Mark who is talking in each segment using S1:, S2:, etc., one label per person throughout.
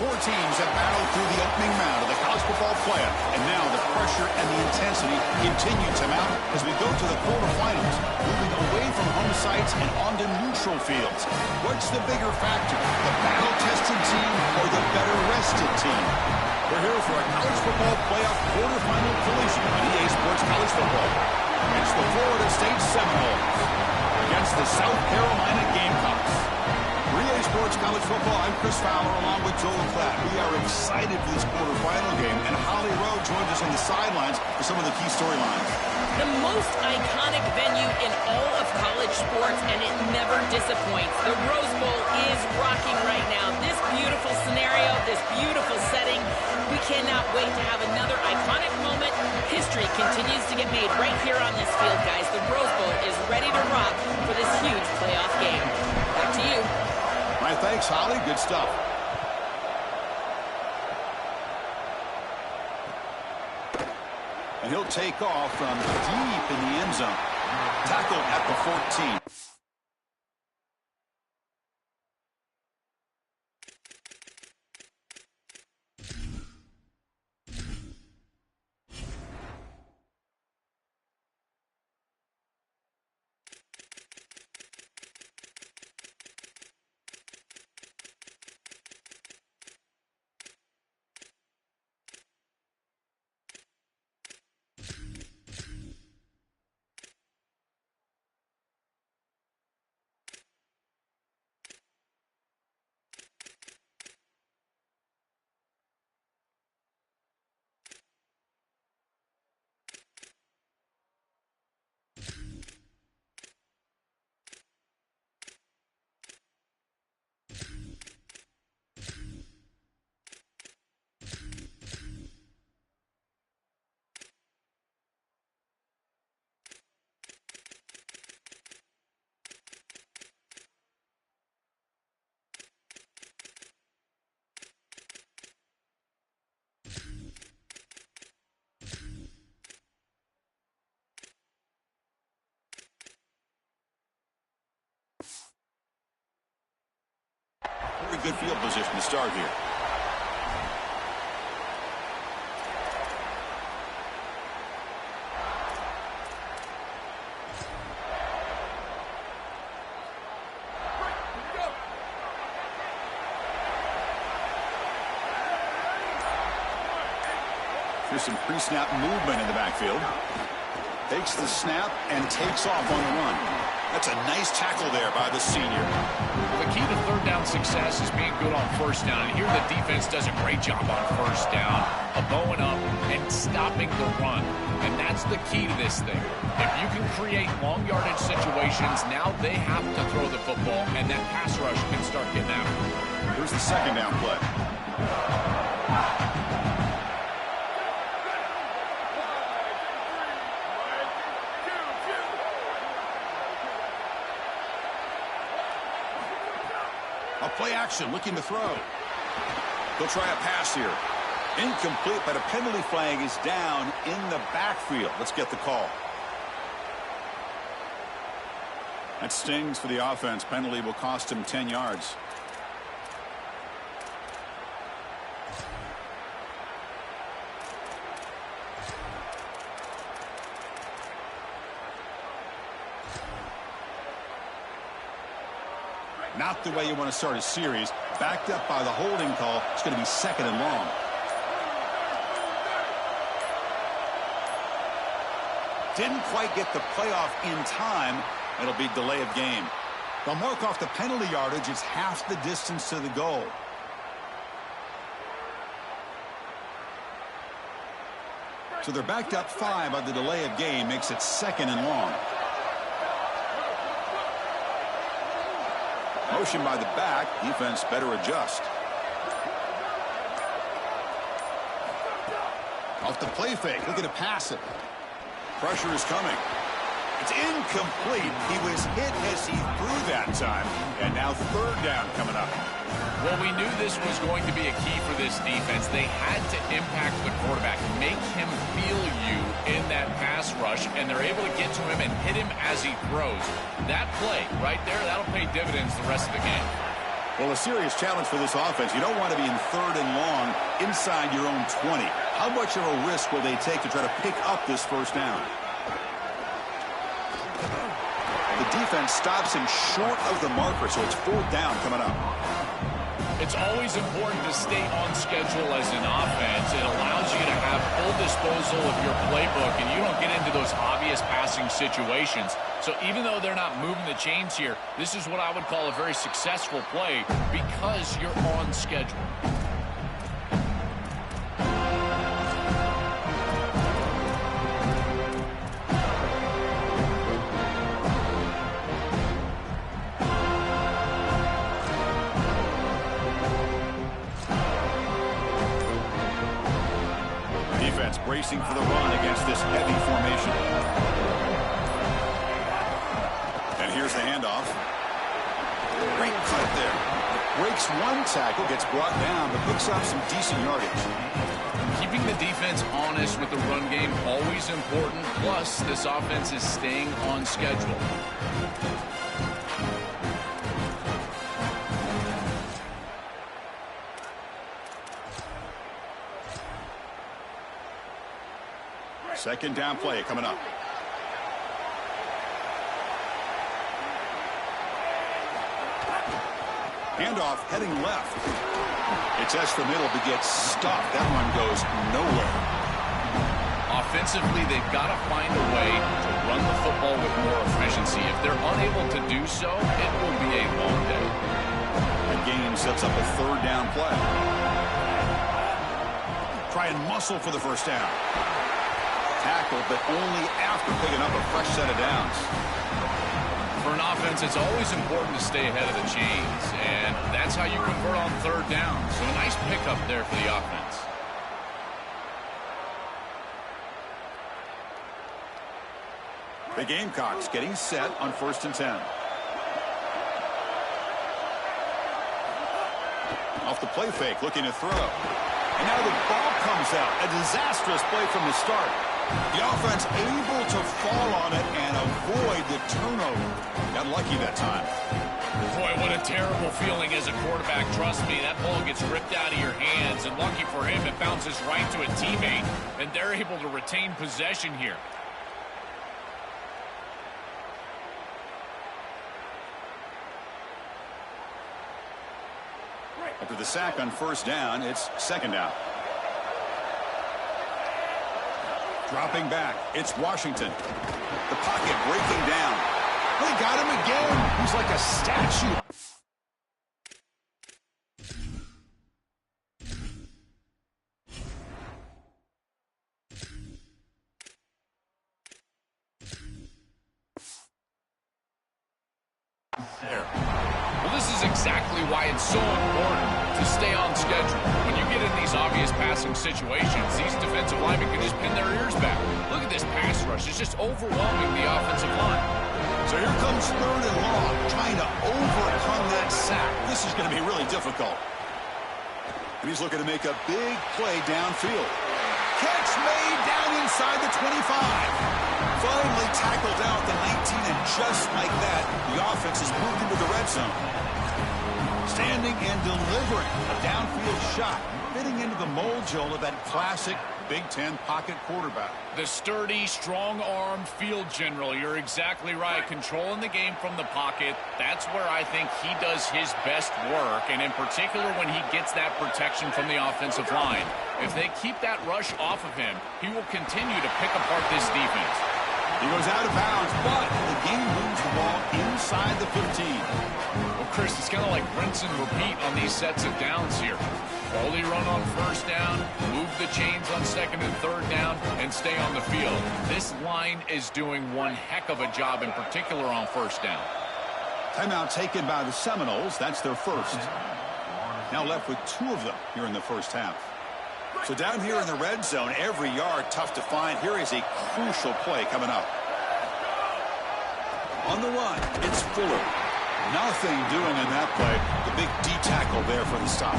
S1: Four teams have battled through the opening round of the college football playoff, and now the pressure and the intensity continue to mount as we go to the quarterfinals, moving away from home sites and onto neutral fields. What's the bigger factor, the battle-tested team or the better-rested team? We're here for a college football playoff quarterfinal collision on EA Sports College Football. It's the Florida State Seminoles against the South Carolina Gamecocks. For EA Sports College Football, I'm Chris Fowler along with Joel Klatt. We are excited for this quarterfinal game, and Holly Rowe joins us on the sidelines for some of the key storylines.
S2: The most iconic venue in all of college sports, and it never disappoints. The Rose Bowl is rocking right now. This beautiful scenario, this beautiful setting, we cannot wait to have another iconic moment. History continues to get made right here on this field, guys. The Rose Bowl is ready to rock for this huge playoff game. Back to you.
S1: All right, thanks, Holly. Good stuff. And he'll take off from deep in the end zone. Tackle at the 14. Very good field position to start here. There's some pre-snap movement in the backfield. Takes the snap and takes off on the run. That's a nice tackle there by the senior.
S3: Well, the key to third down success is being good on first down. And here the defense does a great job on first down of bowing up and stopping the run. And that's the key to this thing. If you can create long yardage situations, now they have to throw the football, and that pass rush can start getting after it.
S1: Here's the second down play. A play action, looking to throw. They'll try a pass here. Incomplete, but a penalty flag is down in the backfield. Let's get the call. That stings for the offense. Penalty will cost him 10 yards. Not the way you want to start a series. Backed up by the holding call. It's going to be second and long. Didn't quite get the playoff in time. It'll be delay of game. They'll mark off the penalty yardage. It's half the distance to the goal. So they're backed up 5 on the delay of game. Makes it second and long. Motion by the back. Defense better adjust. Off the play fake. Looking to pass it. Pressure is coming. It's incomplete. He was hit as he threw that time. And now third down coming up.
S3: Well, we knew this was going to be a key for this defense. They had to impact the quarterback, make him feel you in that pass rush, and they're able to get to him and hit him as he throws. That play right there, that'll pay dividends the rest of the game.
S1: Well, a serious challenge for this offense. You don't want to be in 3rd and long inside your own 20. How much of a risk will they take to try to pick up this first down? The defense stops him short of the marker, so it's 4th down coming up.
S3: It's always important to stay on schedule as an offense. It allows you to have full disposal of your playbook, and you don't get into those obvious passing situations. So even though they're not moving the chains here, this is what I would call a very successful play because you're on schedule.
S1: Bracing for the run against this heavy formation. And here's the handoff. Great cut there. Breaks one tackle, gets brought down, but picks up some decent yardage.
S3: Keeping the defense honest with the run game, always important. Plus, this offense is staying on schedule.
S1: Second down play coming up. Handoff heading left. It's the middle, but gets stopped. That run goes nowhere.
S3: Offensively, they've got to find a way to run the football with more efficiency. If they're unable to do so, it will be a long day.
S1: The game sets up a 3rd down play. Try and muscle for the first down. Tackle, but only after picking up a fresh set of downs.
S3: For an offense, it's always important to stay ahead of the chains, and that's how you convert on 3rd down. So a nice pickup there for the offense.
S1: The Gamecocks getting set on 1st and 10. Off the play fake, looking to throw. And now the ball comes out. A disastrous play from the start. The offense able to fall on it and avoid the turnover. Got lucky that time.
S3: Boy, what a terrible feeling as a quarterback. Trust me, that ball gets ripped out of your hands, and lucky for him, it bounces right to a teammate, and they're able to retain possession here.
S1: After the sack on 1st down, it's 2nd down. Dropping back, it's Washington. The pocket breaking down. They got him again. He's like a statue.
S3: There. Well, this is exactly why it's so important to stay on schedule. When you get in these obvious passing situations, these defensive linemen can just pin their ears back. Look at this pass rush. It's just overwhelming the offensive line.
S1: So here comes 3rd and long, trying to overcome that sack. This is going to be really difficult. And he's looking to make a big play downfield. Catch made down inside the 25. Finally tackled out the 19, and just like that, the offense has moved into the red zone. Standing and delivering a downfield shot, fitting into the mold, Joel, of that classic Big Ten pocket quarterback.
S3: The sturdy, strong-armed field general. You're exactly right. Controlling the game from the pocket, that's where I think he does his best work, and in particular when he gets that protection from the offensive line. If they keep that rush off of him, he will continue to pick apart this defense.
S1: He goes out of bounds, but the game moves the ball inside the 15.
S3: Well, Chris, it's kind of like rinse and repeat on these sets of downs here. Quality run on 1st down, move the chains on 2nd and 3rd down, and stay on the field. This line is doing one heck of a job, in particular on 1st down.
S1: Timeout taken by the Seminoles. That's their first. Now left with 2 of them here in the first half. So down here in the red zone, every yard tough to find. Here is a crucial play coming up. On the run, it's Fuller. Nothing doing in that play. The big D tackle there for the stop.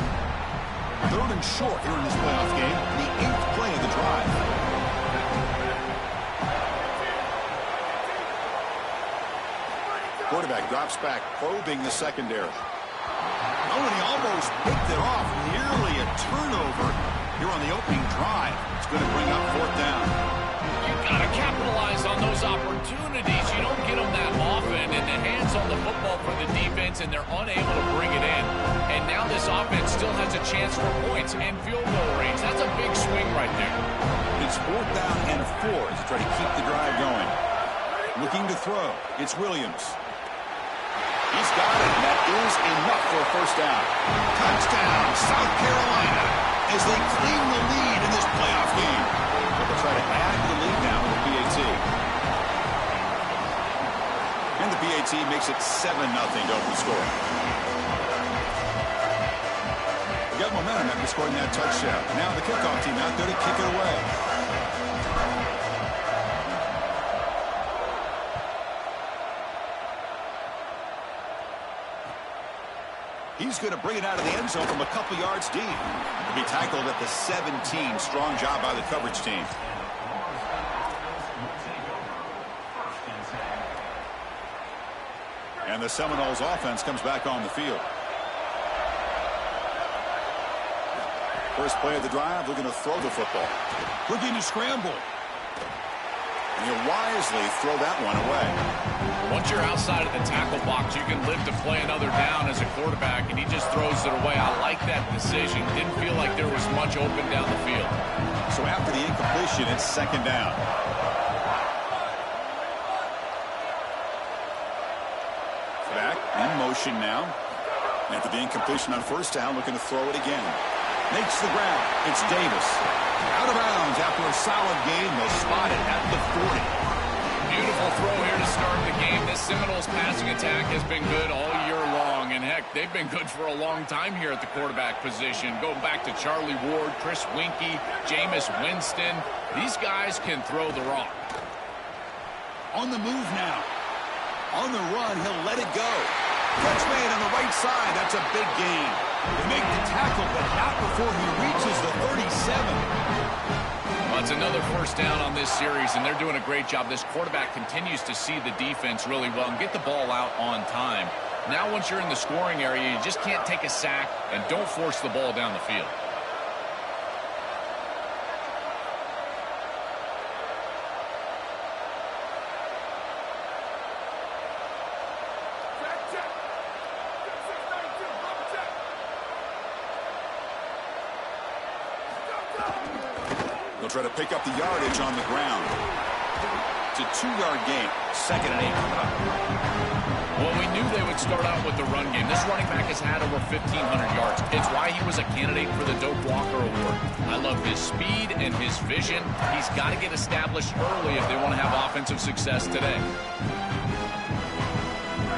S1: 3rd and short here in this playoff game. The 8th play of the drive. Quarterback drops back, probing the secondary. Oh, and he almost picked it off. Nearly a turnover here on the opening drive. It's going to bring up fourth down.
S3: You've got to capitalize on those opportunities. You don't get them that often, and the hands on the football for the defense, and they're unable to bring it in. And now this offense still has a chance for points and field goal range. That's a big swing right there.
S1: It's fourth down and 4 to try to keep the drive going. Looking to throw. It's Williams. He's got it, and that is enough for a first down. Touchdown, South Carolina, as they claim the lead in this playoff game. They'll try to add to the lead now with the PAT. And the PAT makes it 7-0 to open the score. They got momentum after scoring that touchdown. Now the kickoff team out there to kick it away. He's going to bring it out of the end zone from a couple yards deep. He'll be tackled at the 17. Strong job by the coverage team. And the Seminoles offense comes back on the field. First play of the drive, looking to throw the football. Looking to scramble. And he'll wisely throw that one away.
S3: Once you're outside of the tackle box, you can live to play another down as a quarterback, and he just throws it away. I like that decision. Didn't feel like there was much open down the field.
S1: So after the incompletion, it's second down. Back in motion now. After the incompletion on first down, looking to throw it again. Makes the ground. It's Davis. Out of bounds after a solid game. They'll spot it at the 40.
S3: Beautiful throw here to start the game. This Seminoles passing attack has been good all year long. And, heck, they've been good for a long time here at the quarterback position. Going back to Charlie Ward, Chris Winkie, Jameis Winston. These guys can throw the rock.
S1: On the move now. On the run, he'll let it go. Catch made on the right side. That's a big gain. They make the tackle, but not before he reaches the 37.
S3: Well, it's another first down on this series, and they're doing a great job. This quarterback continues to see the defense really well and get the ball out on time. Now, once you're in the scoring area, you just can't take a sack and don't force the ball down the field.
S1: They'll try to pick up the yardage on the ground. It's a 2-yard gain. 2nd and 8 coming up.
S3: Well, we knew they would start out with the run game. This running back has had over 1,500 yards. It's why he was a candidate for the Doak Walker Award. I love his speed and his vision. He's got to get established early if they want to have offensive success today.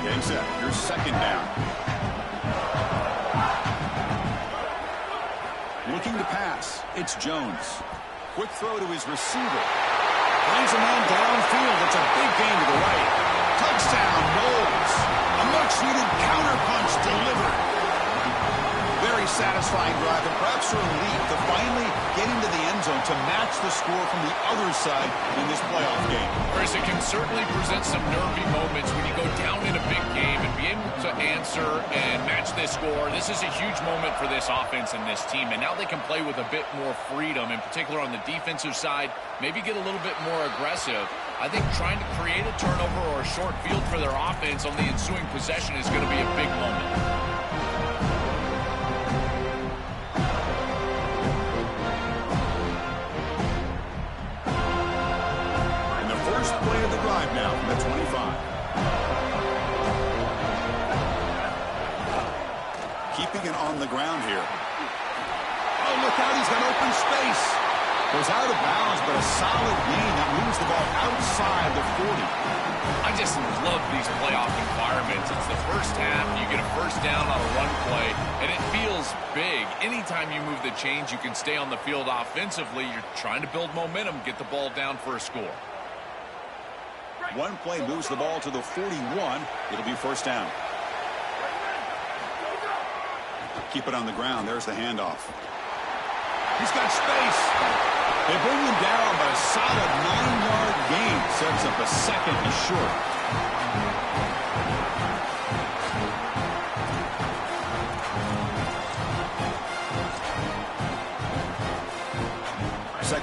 S1: Game set. Here's second down. Looking to pass. It's Jones. Quick throw to his receiver. Finds a man downfield. It's a big gain to the right. Touchdown, Knowles. A much-needed counterpunch delivered. Very satisfying drive, and perhaps a relief to finally get into the end zone to match the score from the other side in this playoff game.
S3: Chris, it can certainly present some nervy moments when you go down in a big game and be able to answer and match this score. This is a huge moment for this offense and this team, and now they can play with a bit more freedom, in particular on the defensive side, maybe get a little bit more aggressive. I think trying to create a turnover or a short field for their offense on the ensuing possession is going to be a big moment.
S1: Play of the drive now from the 25. Keeping it on the ground here. Oh, look out, he's got open space. Goes out of bounds, but a solid gain that moves the ball outside the 40.
S3: I just love these playoff environments. It's the first half, you get a first down on a run play, and it feels big. Anytime you move the chains, you can stay on the field offensively. You're trying to build momentum, get the ball down for a score.
S1: One play moves the ball to the 41. It'll be first down. Keep it on the ground. There's the handoff. He's got space. They bring him down, but a solid 9-yard gain sets up a second and short.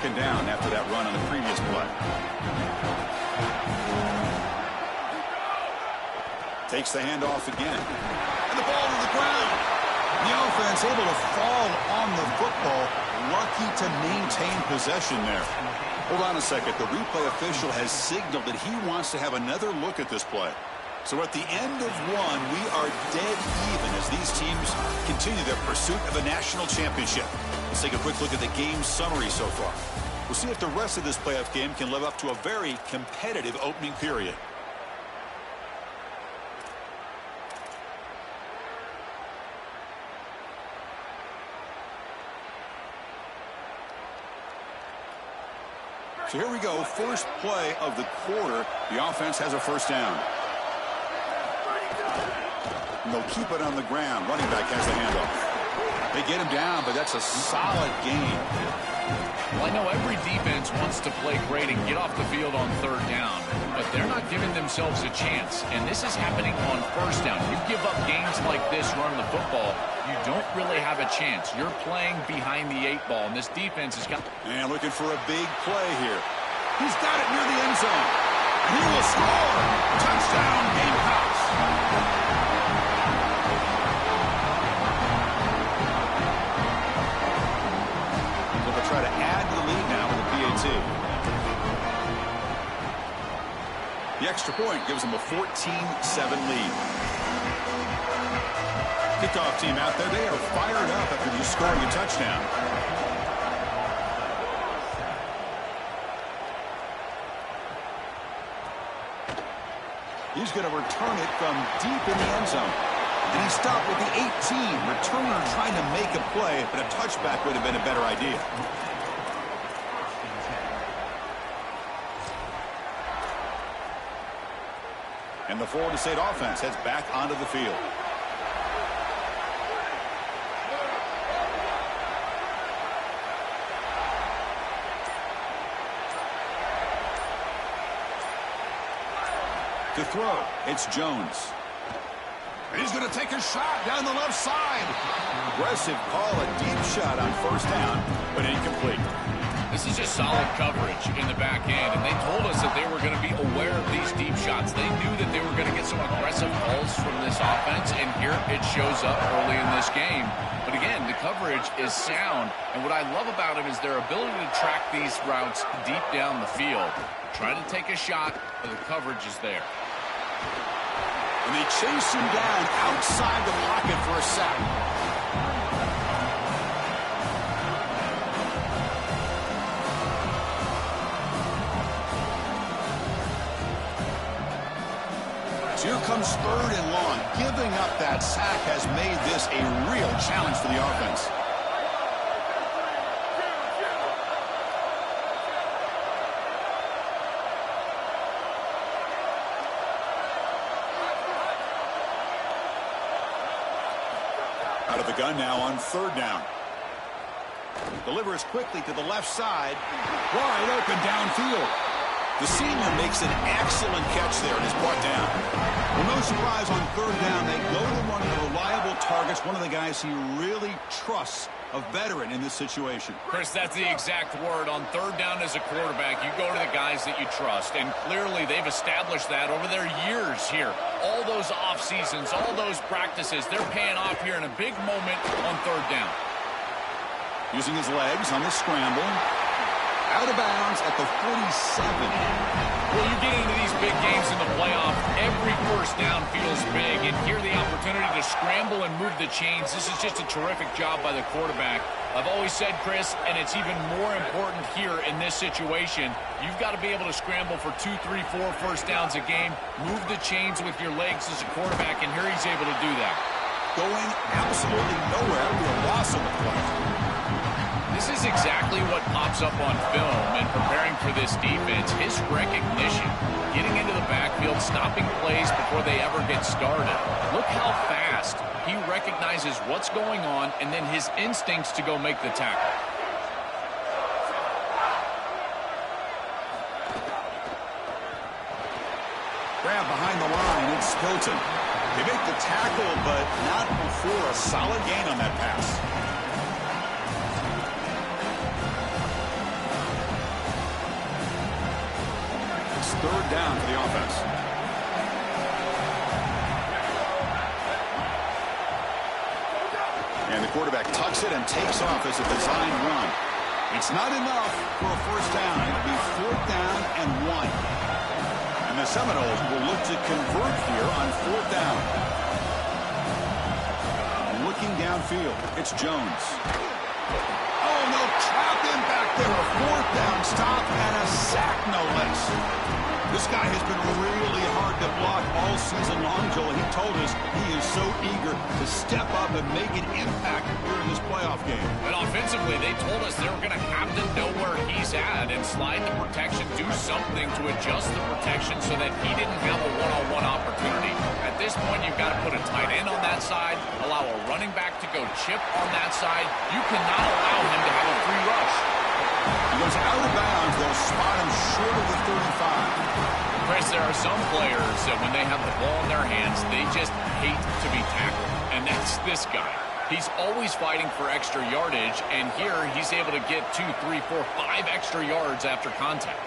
S1: second down after that run on the previous play. Takes the handoff again. And the ball to the ground. The offense able to fall on the football. Lucky to maintain possession there. Hold on a second. The replay official has signaled that he wants to have another look at this play. So at the end of one, we are dead even as these teams continue their pursuit of a national championship. Let's take a quick look at the game summary so far. We'll see if the rest of this playoff game can live up to a very competitive opening period. So here we go, first play of the quarter. The offense has a first down. And they'll keep it on the ground. Running back has the handoff. They get him down, but that's a solid gain.
S3: Well, I know every defense wants to play great and get off the field on third down, but they're not giving themselves a chance, and this is happening on first down. You give up games like this running the football, you don't really have a chance. You're playing behind the 8-ball, and this defense has got...
S1: And looking for a big play here. He's got it near the end zone. He will score. Touchdown, Gamecocks. Try to add to the lead now with the PAT. The extra point gives them a 14-7 lead. Kickoff team out there, they are fired up after just scoring a touchdown. He's going to return it from deep in the end zone. And he stopped with the 18. Returner trying to make a play, but a touchback would have been a better idea. And the Florida State offense heads back onto the field. To throw, it's Jones. He's going to take a shot down the left side. Aggressive call, a deep shot on first down, but incomplete.
S3: This is just solid coverage in the back end, and they told us that they were going to be aware of these deep shots. They knew that they were going to get some aggressive calls from this offense, and here it shows up early in this game. But again, the coverage is sound, and what I love about them is their ability to track these routes deep down the field. Try to take a shot, but the coverage is there.
S1: And they chase him down outside the pocket for a sack. So here comes third and long. Giving up that sack has made this a real challenge for the offense. Out of the gun now on third down. Delivers quickly to the left side. Wide open downfield. The senior makes an excellent catch there and is brought down. Well, no surprise on third down. They go to one of the reliable targets, one of the guys he really trusts, a veteran in this situation.
S3: Chris, that's the exact word. On third down as a quarterback, you go to the guys that you trust, and clearly they've established that over their years here. All those off seasons, all those practices, they're paying off here in a big moment on third down.
S1: Using his legs on the scramble. Out of bounds at the 47.
S3: Well, you get into these big games in the playoff, every first down feels big, and here the opportunity to scramble and move the chains. This is just a terrific job by the quarterback. I've always said, Chris, and it's even more important here in this situation, you've got to be able to scramble for 2, 3, 4 first downs a game, move the chains with your legs as a quarterback, and here he's able to do that.
S1: Going absolutely nowhere with a loss on the play.
S3: This is exactly what pops up on film and preparing for this defense. His recognition, getting into the backfield, stopping plays before they ever get started. Look how fast he recognizes what's going on and then his instincts to go make the tackle.
S1: Grab behind the line, it's Hilton. They make the tackle, but not before a solid gain on that pass. quarterback tucks it and takes off as a designed run. It's not enough for a first down. It'll be 4th down and 1. And the Seminoles will look to convert here on 4th down. Looking downfield, it's Jones. Oh, no, trap him back there. A 4th down stop and a sack, no less. This guy has been really hard to block all season long, Joel. He told us he is so eager to step up and make an impact here in this playoff game.
S3: And offensively, they told us they were going to have to know where he's at and slide the protection, do something to adjust the protection so that he didn't have a one-on-one opportunity. At this point, you've got to put a tight end on that side, allow a running back to go chip on that side. You cannot allow him to have a free rush.
S1: He goes out of bounds. They'll spot him short of the 35.
S3: Chris, there are some players that when they have the ball in their hands, they just hate to be tackled. And that's this guy. He's always fighting for extra yardage, and here he's able to get 2, 3, 4, 5 extra yards after contact.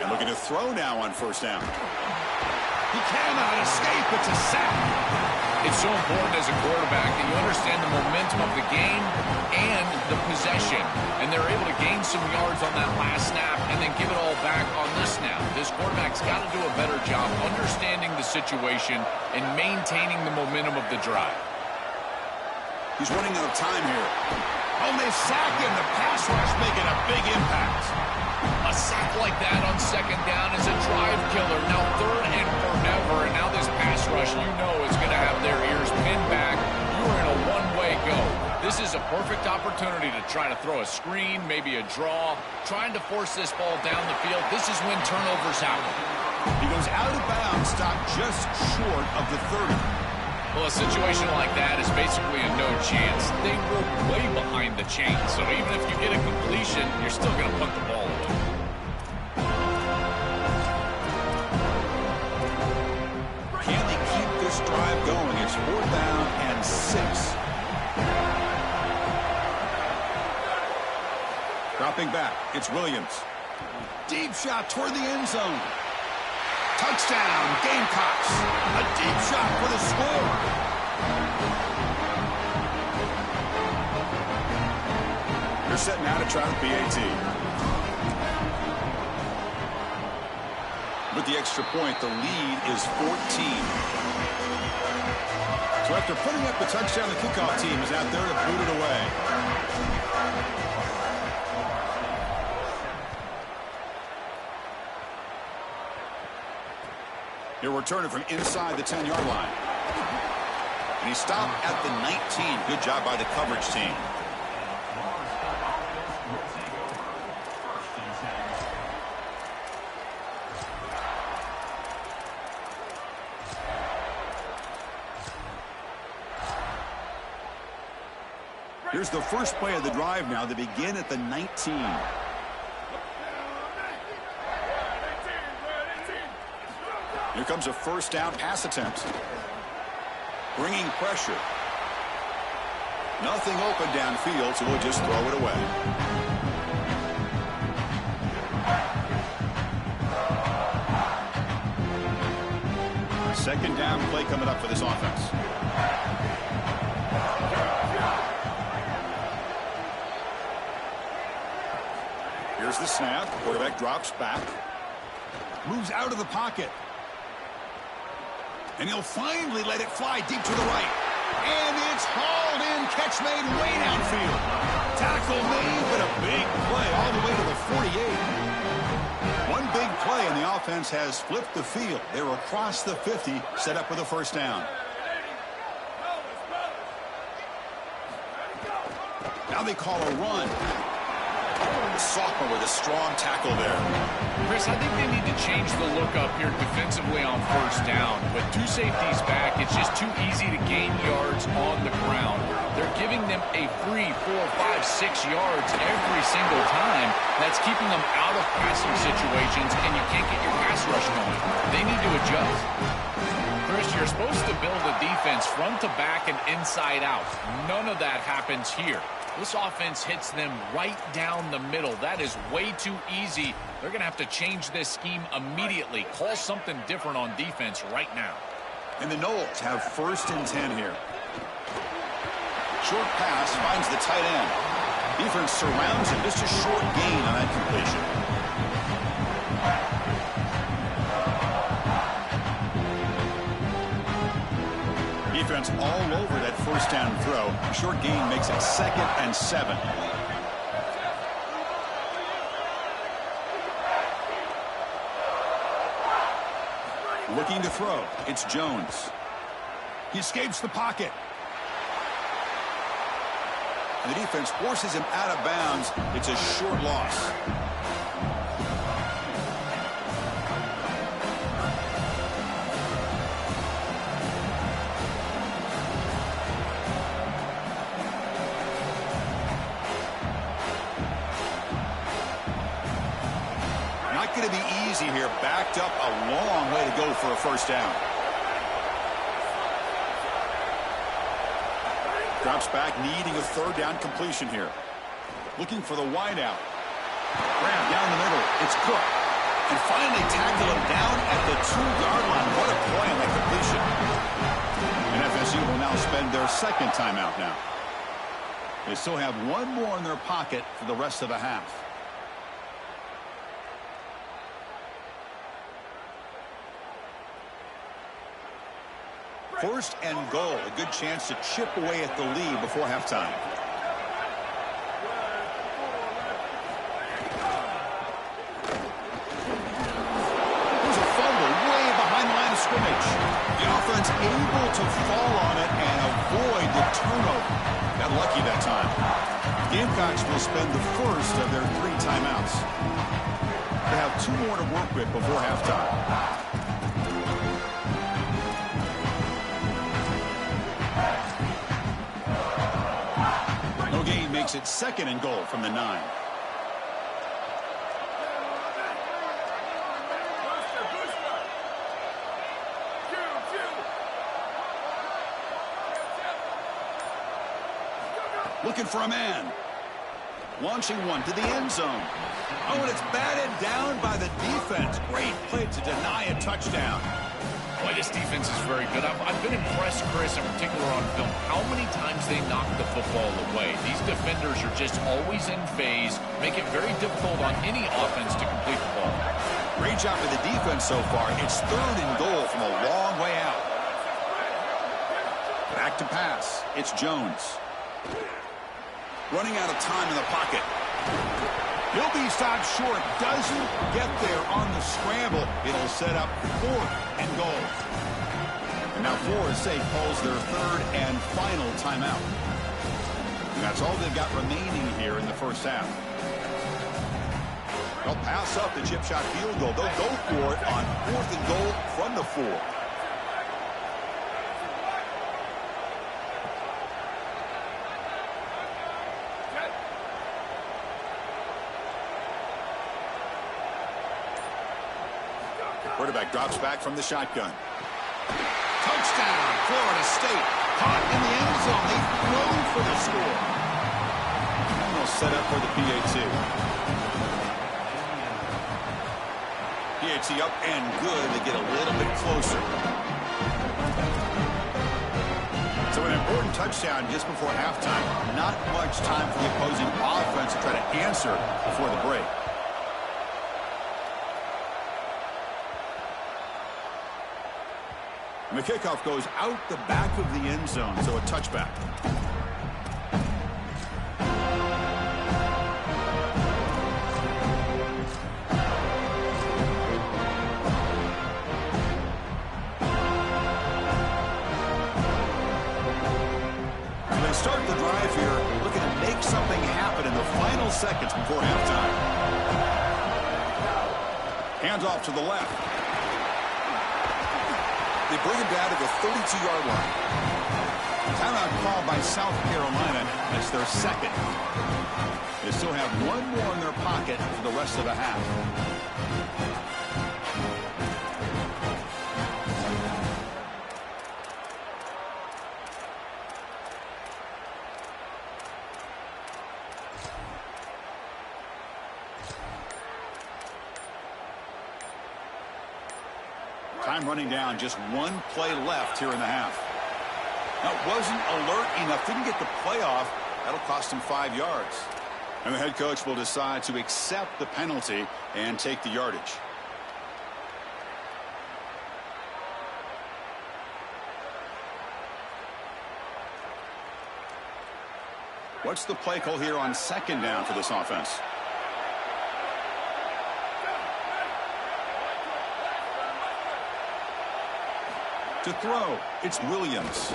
S1: And looking to throw now on 1st down. He cannot escape. It's a sack.
S3: It's so important as a quarterback that you understand the momentum of the game and the possession. And they're able to gain some yards on that last snap and then give it all back on this snap. This quarterback's got to do a better job understanding the situation and maintaining the momentum of the drive.
S1: He's running out of time here. Oh, they sack him. The pass rush making a big impact.
S3: A sack like that on 2nd down is a drive killer. Now 3rd and forever. And now this pass rush, you know, is going to have their ears pinned back. You're in a one-way go. This is a perfect opportunity to try to throw a screen, maybe a draw, trying to force this ball down the field. This is when turnovers happen.
S1: He goes out of bounds, stopped just short of the 30.
S3: Well, a situation like that is basically a no chance. They were way behind the chain, so even if you get a completion, you're still going to punt the ball away.
S1: Can they keep this drive going? It's 4th down and 6. Dropping back, it's Williams. Deep shot toward the end zone. Touchdown, Gamecocks. A deep shot for the score. They're setting out to try the PAT. With the extra point, the lead is 14. So after putting up the touchdown, the kickoff team is out there to boot it away. He'll return it from inside the 10-yard line. And he stopped at the 19. Good job by the coverage team. Here's the first play of the drive now. They begin at the 19. Here comes a 1st down pass attempt. Bringing pressure. Nothing open downfield, so we'll just throw it away. Second down play coming up for this offense. Here's the snap. Quarterback drops back. Moves out of the pocket. And he'll finally let it fly deep to the right. And it's hauled in. Catch made way downfield. Tackle made, but a big play all the way to the 48. One big play, and the offense has flipped the field. They're across the 50, set up with a 1st down. Now they call a run. The sophomore with a strong tackle there.
S3: Chris, I think they need to change the look up here defensively on 1st down. But 2 safeties back, it's just too easy to gain yards on the ground. They're giving them a free 4, 5, 6 yards every single time. That's keeping them out of passing situations, and you can't get your pass rush going. They need to adjust. Chris, you're supposed to build a defense front to back and inside out. None of that happens here. This offense hits them right down the middle. That is way too easy. They're going to have to change this scheme immediately. Call something different on defense right now.
S1: And the Noles have 1st and 10 here. Short pass finds the tight end. Defense surrounds him. Just a short gain on that completion. Defense all over that first down throw. Short gain makes it 2nd and 7. Looking to throw. It's Jones. He escapes the pocket. And the defense forces him out of bounds. It's a short loss. Not going to be easy here. Backed up a long way to go for a first down. Drops back, needing a third down completion here. Looking for the wideout. Grab down the middle. It's Cook. And finally tackle him down at the 2-yard line. What a play on that completion. And FSU will now spend their 2nd timeout now. They still have one more in their pocket for the rest of the half. First and goal. A good chance to chip away at the lead before halftime. There's a fumble way behind the line of scrimmage. The offense able to fall on it and avoid the turnover. Got lucky that time. Gamecocks will spend the first of their 3 timeouts. They have 2 more to work with before halftime. Makes it 2nd and goal from the 9. Looking for a man. Launching one to the end zone. Oh, and it's batted down by the defense. Great play to deny a touchdown.
S3: Boy, this defense is very good. I've been impressed, Chris, in particular on film, how many times they knock the football away. These defenders are just always in phase, make it very difficult on any offense to complete the ball.
S1: Great job for the defense so far. It's 3rd and goal from a long way out. Back to pass. It's Jones. Running out of time in the pocket. He'll be stopped short. Doesn't get there on the scramble. It'll set up 4th and goal. And now Florida State calls their 3rd and final timeout. And that's all they've got remaining here in the first half. They'll pass up the chip shot field goal. They'll go for it on 4th and goal from the 4. Quarterback drops back from the shotgun. Touchdown, Florida State. Caught in the end zone. They throw for the score. And they'll set up for the PAT. PAT up and good. They get a little bit closer. So an important touchdown just before halftime. Not much time for the opposing offense to try to answer before the break. And the kickoff goes out the back of the end zone, so a touchback. So they start the drive here, looking to make something happen in the final seconds before halftime. Hands off to the left. They bring him down to the 32-yard line. Timeout called by South Carolina. It's their 2nd. They still have one more in their pocket for the rest of the half. Time running down, just one play left here in the half. That wasn't alert enough. Didn't get the play off. That'll cost him 5 yards. And the head coach will decide to accept the penalty and take the yardage. What's the play call here on second down for this offense? To throw, it's Williams.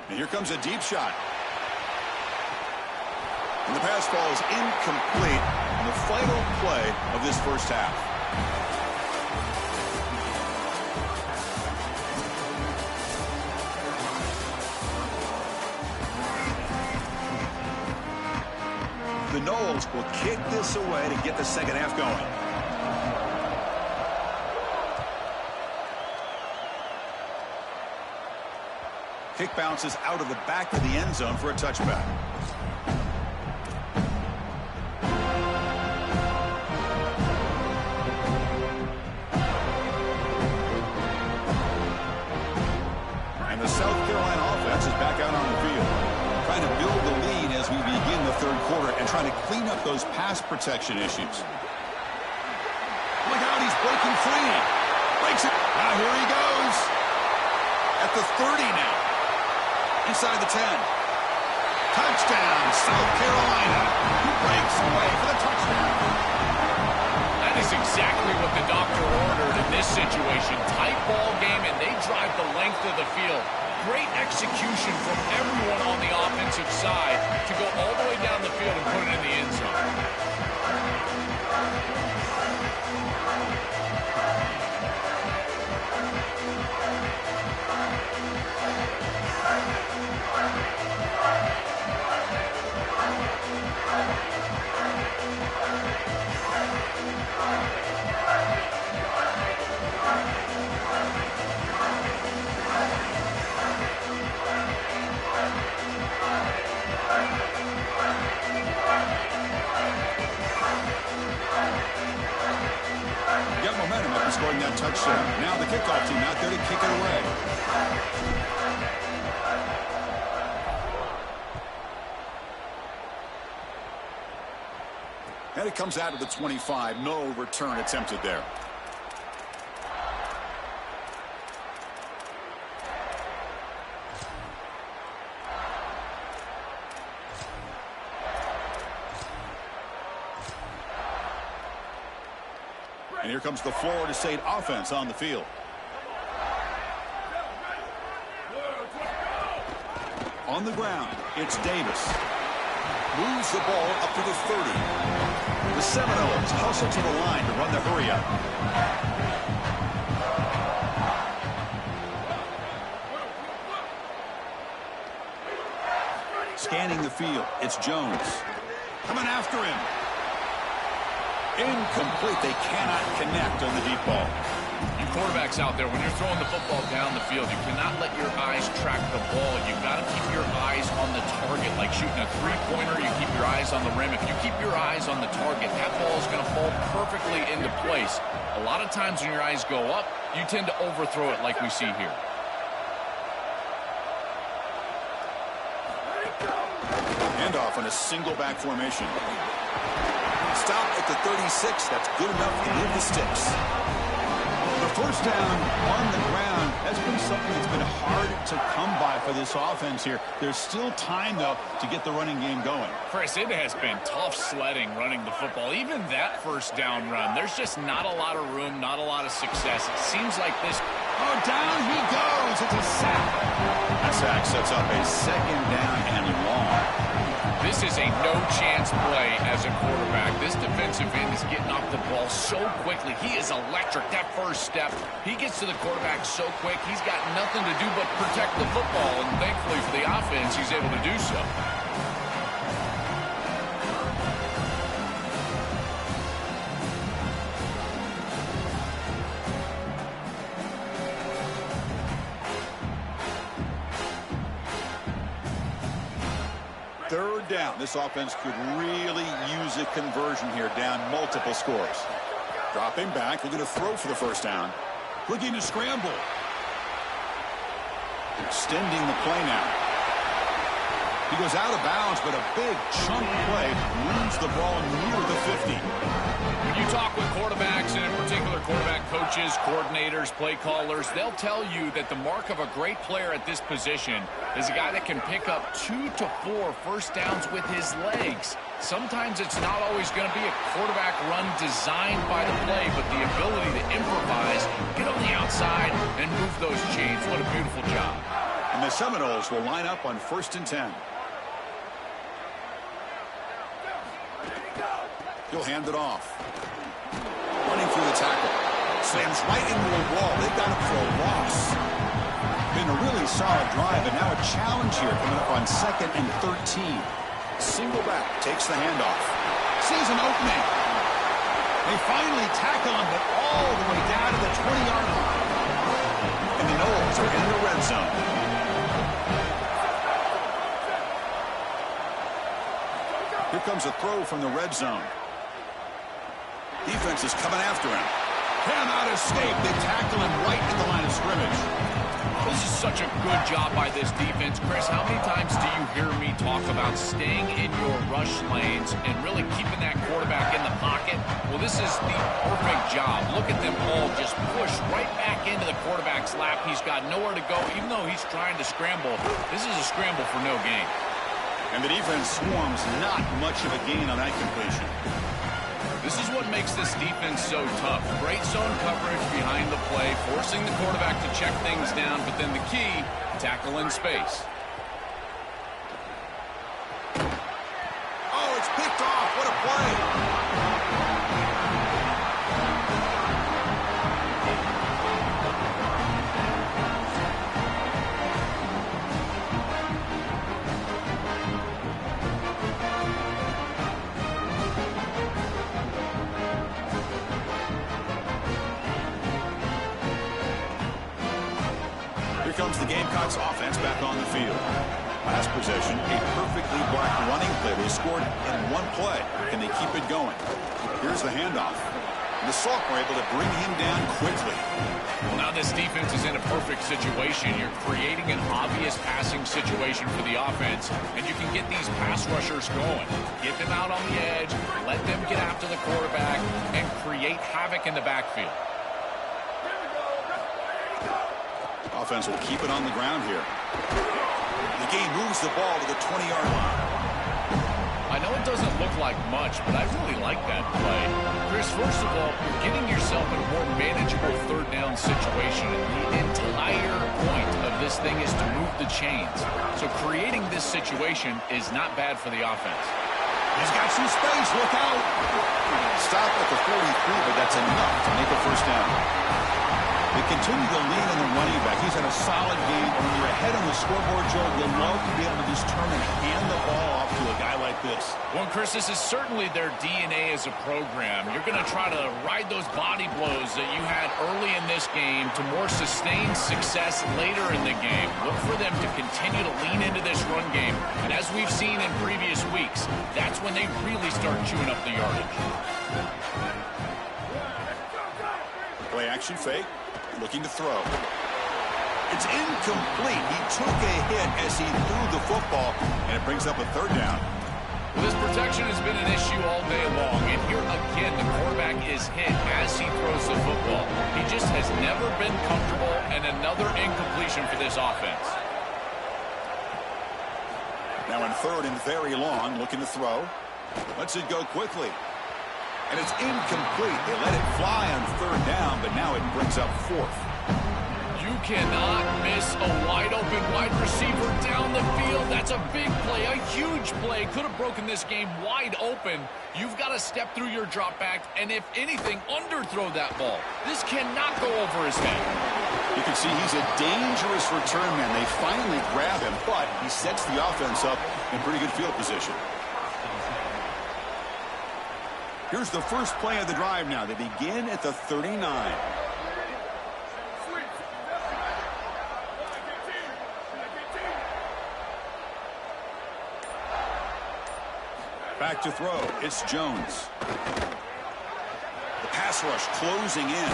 S1: And here comes a deep shot. And the pass falls incomplete on the final play of this first half. The Noles will kick this away to get the second half going. Kick bounces out of the back of the end zone for a touchback. And the South Carolina offense is back out on the field, trying to build the lead as we begin the third quarter and trying to clean up those pass protection issues. Look out, he's breaking free. Breaks it. Now here he goes. At the 30 now. Inside the 10. Touchdown, South Carolina. He breaks away for the touchdown.
S3: That is exactly what the doctor ordered in this situation. Tight ball game, and they drive the length of the field. Great execution from everyone on the offensive side to go all the way down the field and put it in the end zone.
S1: Scoring that touchdown. Now the kickoff team out there to kick it away. And it comes out of the 25. No return attempted there. And here comes the Florida State offense on the field. On the ground, it's Davis. Moves the ball up to the 30. The Seminoles hustle to the line to run the hurry up. Scanning the field, it's Jones. Coming after him. Incomplete. They cannot connect on the deep ball.
S3: You quarterbacks out there, when you're throwing the football down the field, you cannot let your eyes track the ball. You've got to keep your eyes on the target. Like shooting a three-pointer, you keep your eyes on the rim. If you keep your eyes on the target, that ball is going to fall perfectly into place. A lot of times when your eyes go up, you tend to overthrow it like we see here.
S1: Handoff on a single back formation. Stop at the 36. That's good enough to move the sticks. The first down on the ground has been something that's been hard to come by for this offense here. There's still time, though, to get the running game going.
S3: Chris, it has been tough sledding running the football. Even that first down run, there's just not a lot of room, not a lot of success. It seems like this.
S1: Oh, down he goes. It's a sack. That sack sets up a second down and long.
S3: This is a no-chance play as a quarterback. This defensive end is getting off the ball so quickly. He is electric. That first step, he gets to the quarterback so quick. He's got nothing to do but protect the football, and thankfully for the offense, he's able to do so.
S1: Third down. This offense could really use a conversion here, down multiple scores. Dropping back. We're going to throw for the first down. Looking to scramble. Extending the play now. He goes out of bounds, but a big chunk play moves the ball near the 50.
S3: When you talk with quarterbacks, and in particular quarterback coaches, coordinators, play callers, they'll tell you that the mark of a great player at this position is a guy that can pick up 2 to 4 first downs with his legs. Sometimes it's not always going to be a quarterback run designed by the play, but the ability to improvise, get on the outside, and move those chains. What a beautiful job.
S1: And the Seminoles will line up on 1st and 10. He'll hand it off. Running through the tackle. Slams right into a wall. They got him for a loss. Been a really solid drive, and now a challenge here coming up on 2nd and 13. Single back takes the handoff. Sees an opening. They finally tackle him, but all the way down to the 20-yard line. And the Noles are in the red zone. Here comes a throw from the red zone. Defense is coming after him. Cannot escape. They tackle him right at the line of scrimmage.
S3: This is such a good job by this defense. Chris, how many times do you hear me talk about staying in your rush lanes and really keeping that quarterback in the pocket? Well, this is the perfect job. Look at them all just push right back into the quarterback's lap. He's got nowhere to go. Even though he's trying to scramble, this is a scramble for no gain.
S1: And the defense swarms not much of a gain on that completion.
S3: This is what makes this defense so tough. Great zone coverage behind the play, forcing the quarterback to check things down, but then the key, tackle in space.
S1: Oh, it's picked off. What a play. Comes the Gamecocks offense back on the field. Last possession, a perfectly blocked running play. They scored in one play. Can they keep it going? Here's the handoff. And the Salk were able to bring him down quickly.
S3: Well, now this defense is in a perfect situation. You're creating an obvious passing situation for the offense, and you can get these pass rushers going. Get them out on the edge, let them get after the quarterback, and create havoc in the backfield.
S1: Offense will keep it on the ground here. The game moves the ball to the 20-yard line.
S3: I know it doesn't look like much, but I really like that play. Chris, first of all, you're getting yourself in a more manageable third down situation. The entire point of this thing is to move the chains. So creating this situation is not bad for the offense.
S1: He's got some space. Look out. Stop at the 43, but that's enough to make a first down. They continue to lean on the running back. He's had a solid game. When you're ahead on the scoreboard, Joe, you'll love to be able to just turn and hand the ball off to a guy like this.
S3: Well, Chris, this is certainly their DNA as a program. You're going to try to ride those body blows that you had early in this game to more sustained success later in the game. Look for them to continue to lean into this run game. And as we've seen in previous weeks, that's when they really start chewing up the yardage.
S1: Play action fake. Looking to throw. It's incomplete. He took a hit as he threw the football, and it brings up a third down.
S3: Well, this protection has been an issue all day long, and here again the quarterback is hit as he throws the football. He just has never been comfortable, and another incompletion for this offense.
S1: Now in 3rd and very long, looking to throw. Lets it go quickly. And it's incomplete. They let it fly on 3rd down, but now it brings up 4th.
S3: You cannot miss a wide-open wide receiver down the field. That's a big play, a huge play. Could have broken this game wide open. You've got to step through your drop back, and if anything, underthrow that ball. This cannot go over his head.
S1: You can see he's a dangerous return man. They finally grab him, but he sets the offense up in pretty good field position. Here's the first play of the drive now. They begin at the 39. Back to throw. It's Jones. The pass rush closing in.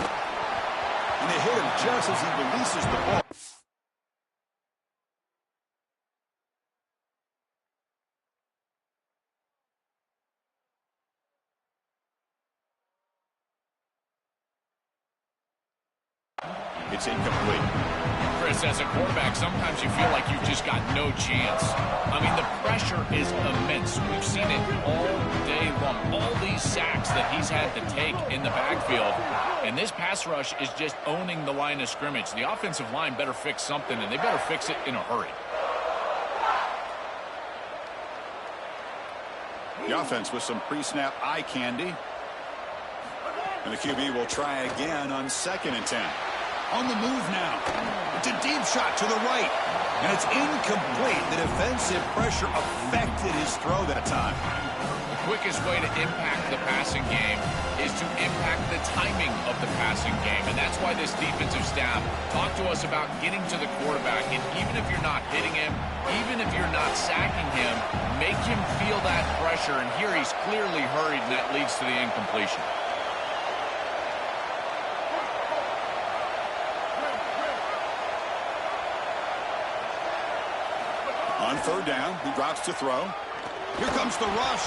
S1: And they hit him just as he releases the ball. It's incomplete.
S3: Chris, as a quarterback, sometimes you feel like you've just got no chance. I mean, the pressure is immense. We've seen it all day long. All these sacks that he's had to take in the backfield. And this pass rush is just owning the line of scrimmage. The offensive line better fix something, and they better fix it in a hurry.
S1: The offense with some pre-snap eye candy. And the QB will try again on 2nd and 10. On the move now. It's a deep shot to the right. And it's incomplete. The defensive pressure affected his throw that time.
S3: The quickest way to impact the passing game is to impact the timing of the passing game. And that's why this defensive staff talked to us about getting to the quarterback. And even if you're not hitting him, even if you're not sacking him, make him feel that pressure. And here he's clearly hurried, and that leads to the incompletion.
S1: On 3rd down, he drops to throw. Here comes the rush.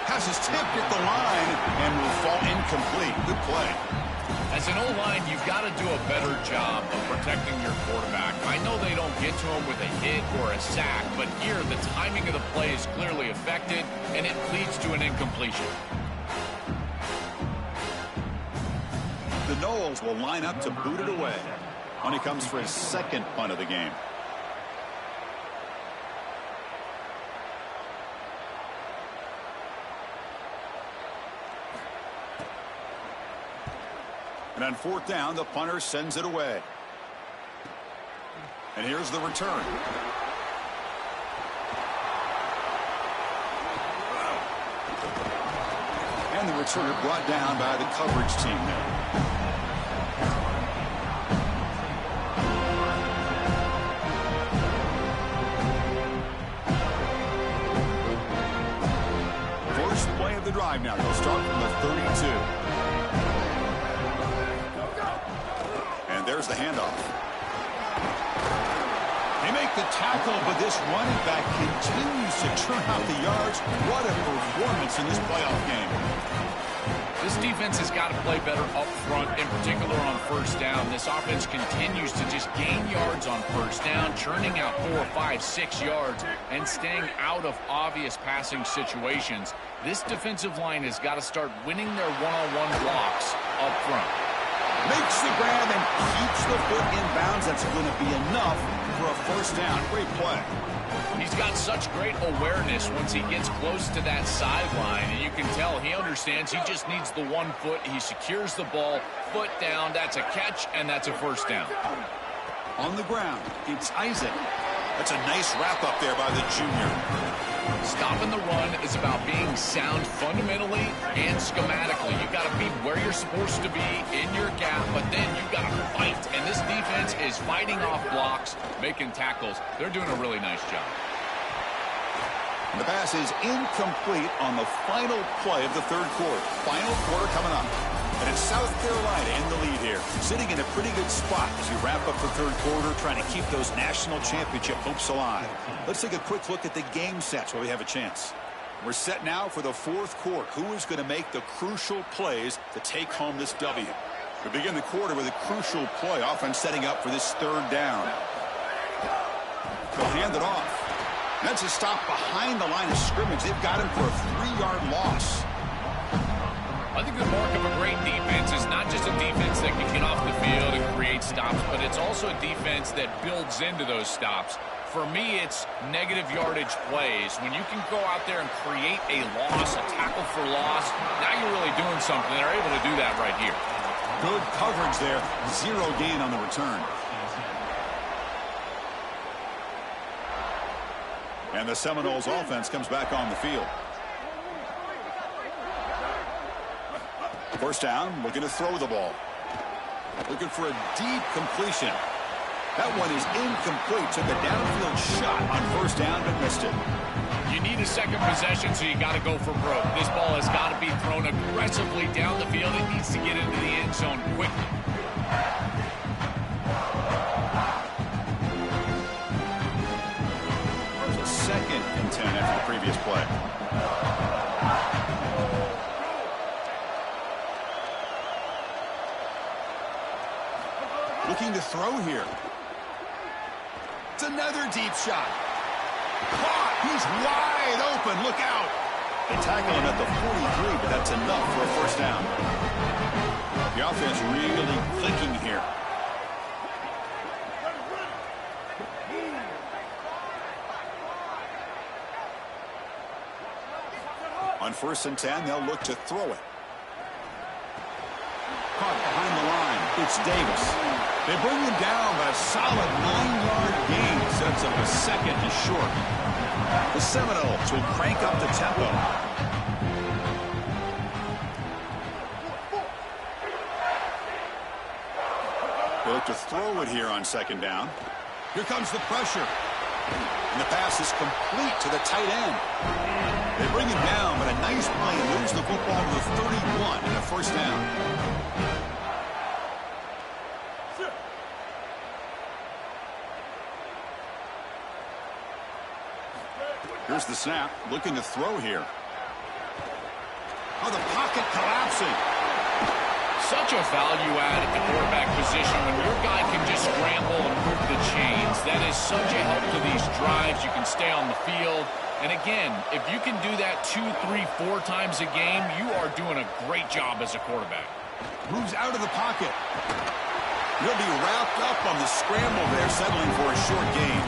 S1: Has his tip at the line and will fall incomplete. Good play.
S3: As an O-line, you've got to do a better job of protecting your quarterback. I know they don't get to him with a hit or a sack, but here the timing of the play is clearly affected, and it leads to an incompletion.
S1: The Noles will line up to boot it away when he comes for his 2nd punt of the game. And on 4th down, the punter sends it away. And here's the return. And the returner brought down by the coverage team there. First play of the drive now. They'll start from the 32. There's the handoff. They make the tackle, but this running back continues to churn out the yards. What a performance in this playoff game.
S3: This defense has got to play better up front, in particular on 1st down. This offense continues to just gain yards on 1st down, churning out 4, 5, 6 yards, and staying out of obvious passing situations. This defensive line has got to start winning their one-on-one blocks up front.
S1: Makes the grab and keeps the foot in bounds. That's going to be enough for a 1st down. Great play.
S3: He's got such great awareness once he gets close to that sideline, and you can tell he understands he just needs the 1 foot. He secures the ball, foot down. That's a catch, and that's a 1st down.
S1: On the ground, it's Isaac. That's a nice wrap up there by the junior.
S3: Stopping the run is about being sound fundamentally and schematically. You've got to be where you're supposed to be in your gap, but then you've got to fight. And this defense is fighting off blocks, making tackles. They're doing a really nice job.
S1: The pass is incomplete on the final play of the 3rd quarter. Final quarter coming up. And it's South Carolina in the lead here, sitting in a pretty good spot as you wrap up the 3rd quarter, trying to keep those national championship hopes alive. Let's take a quick look at the game sets where we have a chance. We're set now for the 4th quarter. Who is going to make the crucial plays to take home this W? We begin the quarter with a crucial play, offense setting up for this 3rd down. They'll hand it off. That's a stop behind the line of scrimmage. They've got him for a 3-yard loss.
S3: I think the mark of a great defense is not just a defense that can get off the field and create stops, but it's also a defense that builds into those stops. For me, it's negative yardage plays. When you can go out there and create a loss, a tackle for loss, now you're really doing something. They're able to do that right here.
S1: Good coverage there. 0 gain on the return. And the Seminoles offense comes back on the field. 1st down, looking to throw the ball. Looking for a deep completion. That one is incomplete. Took a downfield shot on 1st down, but missed it.
S3: You need a second possession, so you got to go for broke. This ball has got to be thrown aggressively down the field. It needs to get into the end zone quickly.
S1: There's a 2nd and 10 after the previous play. looking to throw here. It's another deep shot. Caught. He's wide open. Look out. They tackle him at the 43, but that's enough for a first down. The offense really clicking here. On 1st and 10, they'll look to throw it. Caught behind the line. It's Davis. They bring him down, but a solid 9-yard gain sets up a second and short. The Seminoles will crank up the tempo. They look to throw it here on 2nd down. Here comes the pressure. And the pass is complete to the tight end. They bring him down, but a nice play moves the football to the 31 and a first down. Here's the snap, looking to throw here. Oh, the pocket collapsing.
S3: Such a value add at the quarterback position when your guy can just scramble and move the chains. That is such a help to these drives. You can stay on the field. And again, if you can do that 2, 3, 4 times a game, you are doing a great job as a quarterback.
S1: Moves out of the pocket. He'll be wrapped up on the scramble there, settling for a short gain.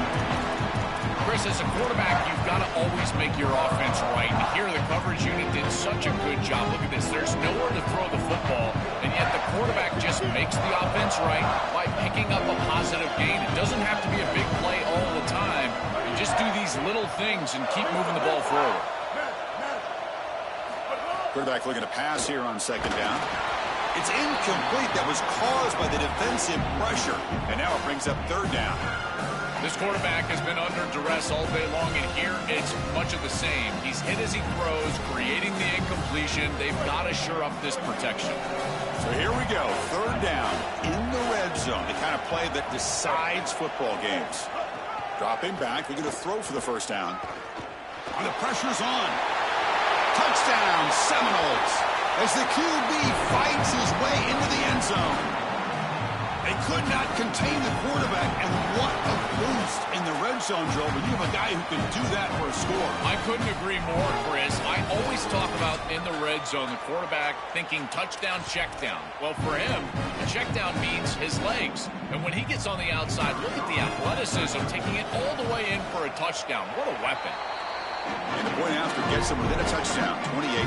S3: Chris, as a quarterback, you've got to always make your offense right. And here, the coverage unit did such a good job. Look at this. There's nowhere to throw the football, and yet the quarterback just makes the offense right by picking up a positive gain. It doesn't have to be a big play all the time. You just do these little things and keep moving the ball forward.
S1: Quarterback looking to pass here on 2nd down. It's incomplete. That was caused by the defensive pressure, and now it brings up 3rd down.
S3: This quarterback has been under duress all day long, and here it's much of the same. He's hit as he throws, creating the incompletion. They've got to shore up this protection.
S1: So here we go, 3rd down in the red zone, the kind of play that decides football games. Dropping back, they're going to throw for the first down. And the pressure's on. Touchdown, Seminoles, as the QB fights his way into the end zone. They could not contain the quarterback, and what a boost in the red zone, Joe. But you have a guy who can do that for a score.
S3: I couldn't agree more, Chris. I always talk about in the red zone, the quarterback thinking touchdown, check down. Well, for him, a check down means his legs. And when he gets on the outside, look at the athleticism, taking it all the way in for a touchdown. What a weapon.
S1: And the point after gets them within a touchdown, 28-21.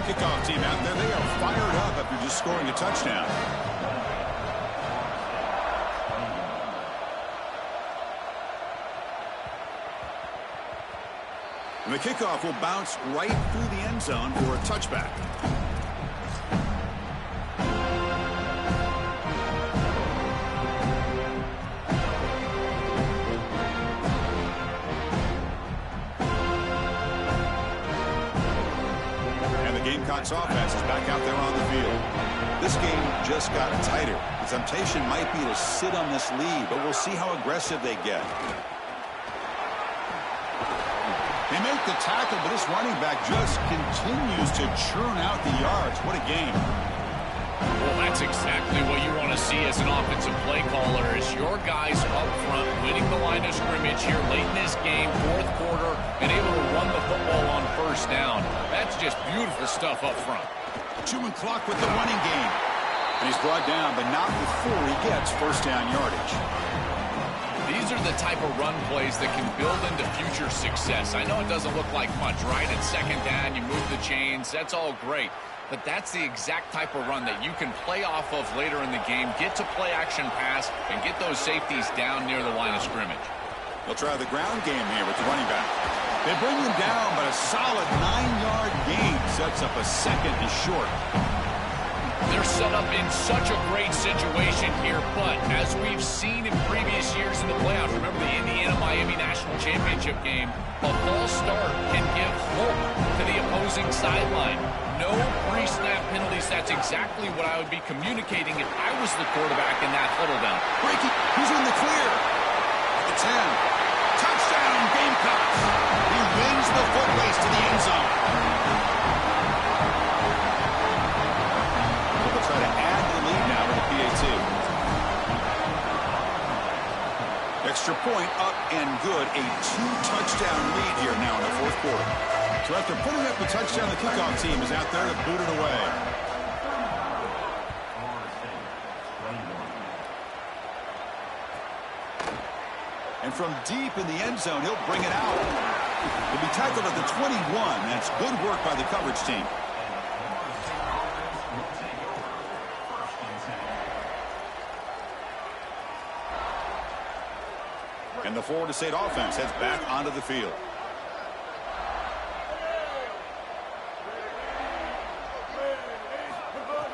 S1: Kickoff team out there, they are fired up after just scoring a touchdown. And the kickoff will bounce right through the end zone for a touchback. And the Gamecocks offense is back out there on the field. This game just got tighter. The temptation might be to sit on this lead, but we'll see how aggressive they get. They make the tackle, but this running back just continues to churn out the yards. What a game.
S3: Well, that's exactly what you want to see as an offensive play caller, is your guys up front winning the line of scrimmage here late in this game, 4th quarter, and able to run the football on 1st down. That's just beautiful stuff up front.
S1: Chewing clock with the running game. And he's brought down, but not before he gets 1st down yardage.
S3: These are the type of run plays that can build into future success. I know it doesn't look like much, right? At 2nd down, you move the chains. That's all great. But that's the exact type of run that you can play off of later in the game, get to play action pass, and get those safeties down near the line of scrimmage.
S1: They'll try the ground game here with the running back. They bring him down, but a solid 9-yard gain sets up a 2nd and short.
S3: They're set up in such a great situation here, but as we've seen in previous years in the playoffs, remember the Indiana-Miami National Championship game, a false start can give hope to the opposing sideline. No pre-snap penalties. That's exactly what I would be communicating if I was the quarterback in that huddle down.
S1: Breaking, he's in the clear. At the 10. Touchdown, Gamecocks. He wins the foot race to the end zone. Try to add to the lead now with the PAT. Extra point up and good. A 2-touchdown lead here now in the fourth quarter. So after putting up a touchdown, the kickoff team is out there to boot it away. And from deep in the end zone, he'll bring it out. He'll be tackled at the 21. That's good work by the coverage team. And the Florida State offense heads back onto the field.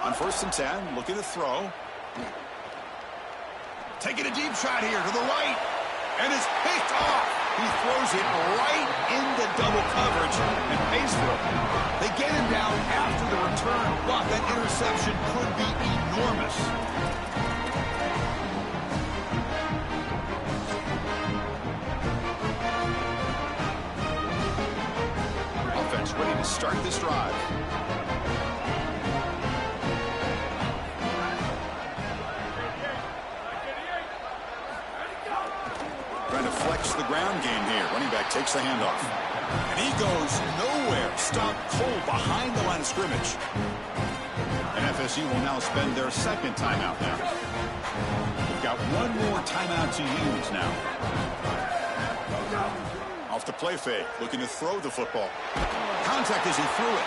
S1: On 1st and 10, looking to throw. Taking a deep shot here to the right. And it's picked off. He throws it right into double coverage and pays for it. They get him down after the return, but that interception could be enormous. Offense ready to start this drive. Trying to flex the ground game here. Running back takes the handoff. And he goes nowhere. Stopped cold behind the line of scrimmage. And FSU will now spend their second timeout now. We've got one more timeout to use now. Off the play fake. Looking to throw the football. Contact as he threw it.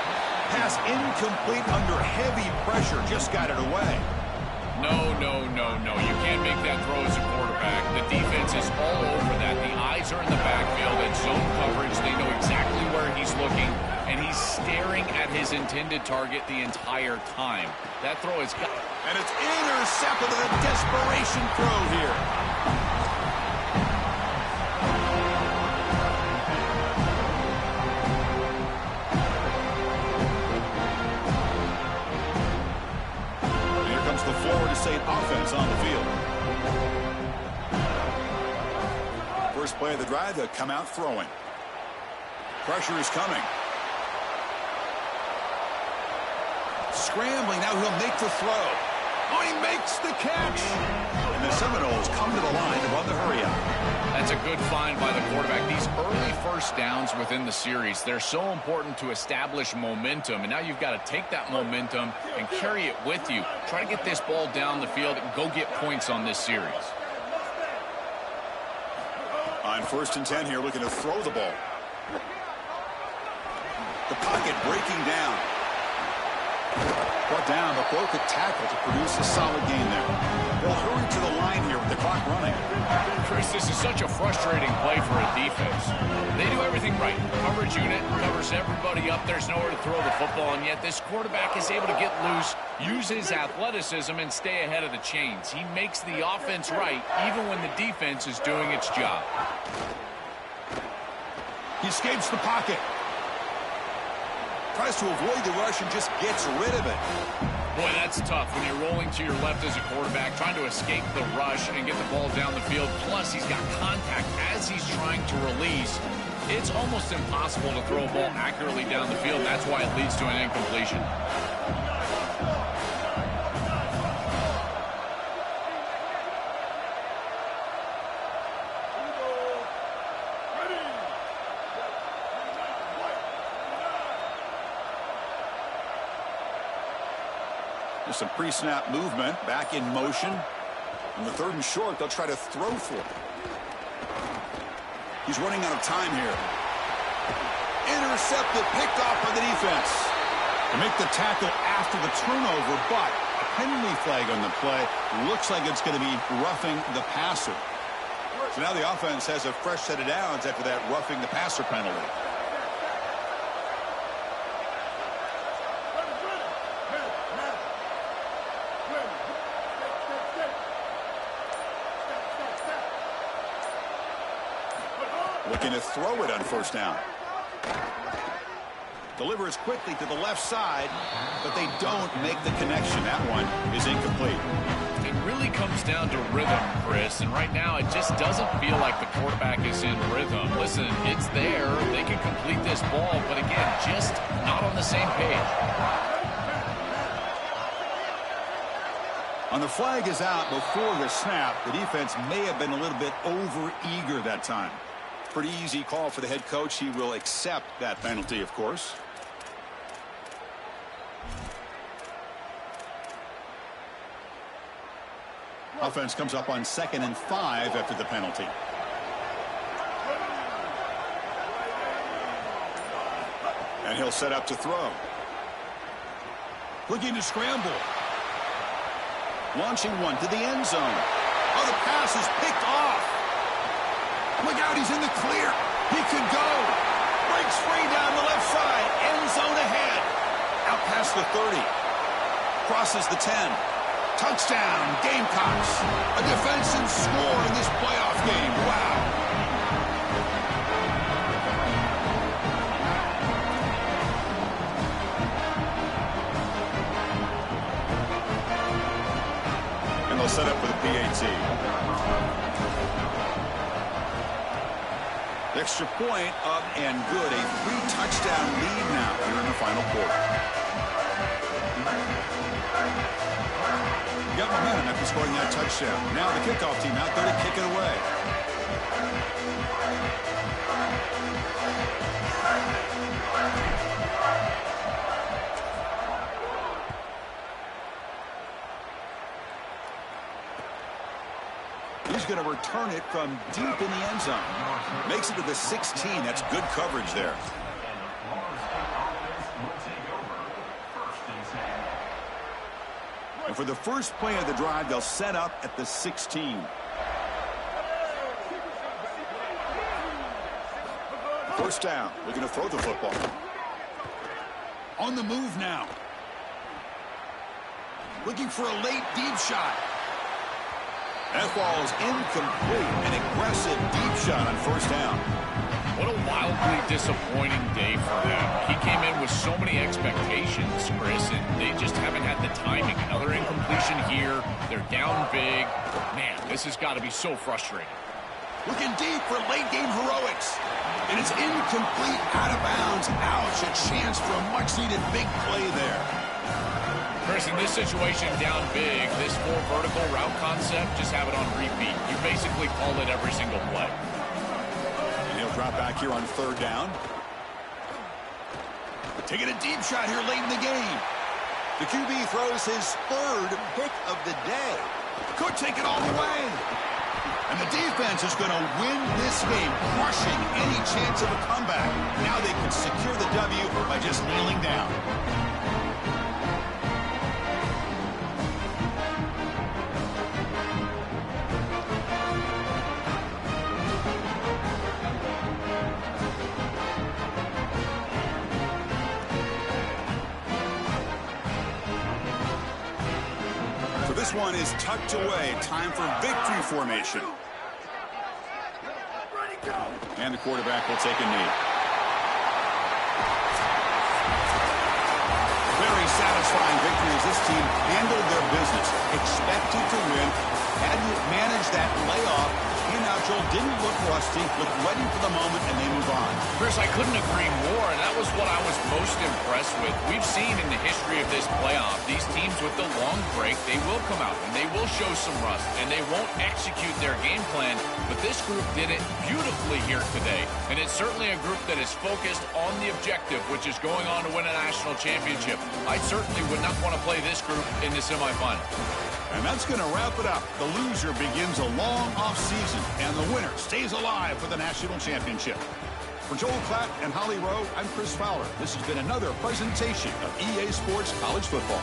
S1: Pass incomplete under heavy pressure. Just got it away.
S3: No, no, no, no. You can't make that throw as a quarterback. The defense is all over that. The eyes are in the backfield and zone coverage. They know exactly where he's looking, and he's staring at his intended target the entire time. That throw is got.
S1: And it's intercepted with a desperation throw here. The Florida State offense on the field. First play of the drive, they'll come out throwing. Pressure is coming. Scrambling, now he'll make the throw. Oh, he makes the catch. And the Seminoles come to the line to run the hurry up.
S3: That's a good find by the quarterback. These early first downs within the series, they're so important to establish momentum. And now you've got to take that momentum and carry it with you. Try to get this ball down the field and go get points on this series.
S1: On 1st and 10 here, looking to throw the ball. The pocket breaking down. Brought down, but broke a tackle to produce a solid gain there. They'll hurry to the line here with the clock running.
S3: Chris, this is such a frustrating play for a defense. They do everything right. Coverage unit covers everybody up. There's nowhere to throw the football, and yet this quarterback is able to get loose, use his athleticism, and stay ahead of the chains. He makes the offense right, even when the defense is doing its job.
S1: He escapes the pocket. Tries to avoid the rush and just gets rid of it.
S3: Boy, that's tough when you're rolling to your left as a quarterback, trying to escape the rush and get the ball down the field. Plus, he's got contact as he's trying to release. It's almost impossible to throw a ball accurately down the field, and that's why it leads to an incompletion.
S1: Some pre-snap movement, back in motion. On the 3rd and short, they'll try to throw for it. He's running out of time here. Intercepted, picked off by the defense. To make the tackle after the turnover, but a penalty flag on the play. Looks like it's going to be roughing the passer. So now the offense has a fresh set of downs after that roughing the passer penalty. Looking to throw it on 1st down. Delivers quickly to the left side, but they don't make the connection. That one is incomplete.
S3: It really comes down to rhythm, Chris, and right now it just doesn't feel like the quarterback is in rhythm. Listen, it's there. They can complete this ball, but again, just not on the same page.
S1: On the flag is out before the snap. The defense may have been a little bit over-eager that time. Pretty easy call for the head coach. He will accept that penalty, of course. Offense comes up on 2nd and 5 after the penalty. And he'll set up to throw. Looking to scramble. Launching one to the end zone. Oh, the pass is picked off. Look out, he's in the clear. He could go. Breaks free down the left side. End zone ahead. Out past the 30. Crosses the 10. Touchdown, Gamecocks. A defensive score in this playoff game. Wow. And they'll set up for the PAT. The extra point up and good. A 3-touchdown lead now here in the final quarter. Got momentum after scoring that touchdown. Now the kickoff team out there to kick it away. He's going to return it from deep in the end zone. Makes it to the 16. That's good coverage there. And for the first play of the drive, they'll set up at the 16. First down. Looking to throw the football. On the move now. Looking for a late deep shot. That ball's incomplete. An aggressive deep shot on first down.
S3: What a wildly disappointing day for them. He came in with so many expectations, Chris, and they just haven't had the timing. Another incompletion here. They're down big. Man, this has got to be so frustrating.
S1: Looking deep for late game heroics. And it's incomplete, out of bounds. Ouch, a chance for a much-needed big play there.
S3: Chris, in this situation, down big, this 4 vertical route concept, just have it on repeat. You basically call it every single play.
S1: Drop back here on 3rd down. Taking a deep shot here late in the game. The QB throws his 3rd pick of the day. Could take it all the way. And the defense is going to win this game, crushing any chance of a comeback. Now they can secure the W by just kneeling down. This one is tucked away. Time for victory formation. And the quarterback will take a knee. Very satisfying victory as this team handled their business. Expected to win. Had to manage that layoff. Came out, Joel, didn't look rusty. Looked ready for the moment, and they move on.
S3: Chris, I couldn't agree more, and that was what I was most impressed with. We've seen in the history of this playoff, these teams with the long break, they will come out, and they will show some rust, and they won't execute their game plan, but this group did it beautifully here today, and it's certainly a group that is focused on the objective, which is going on to win a national championship. I certainly would not want to play this group in the semifinal.
S1: And that's going to wrap it up. The loser begins a long offseason, and the winner stays alive for the national championship. For Joel Klatt and Holly Rowe, I'm Chris Fowler. This has been another presentation of EA Sports College Football.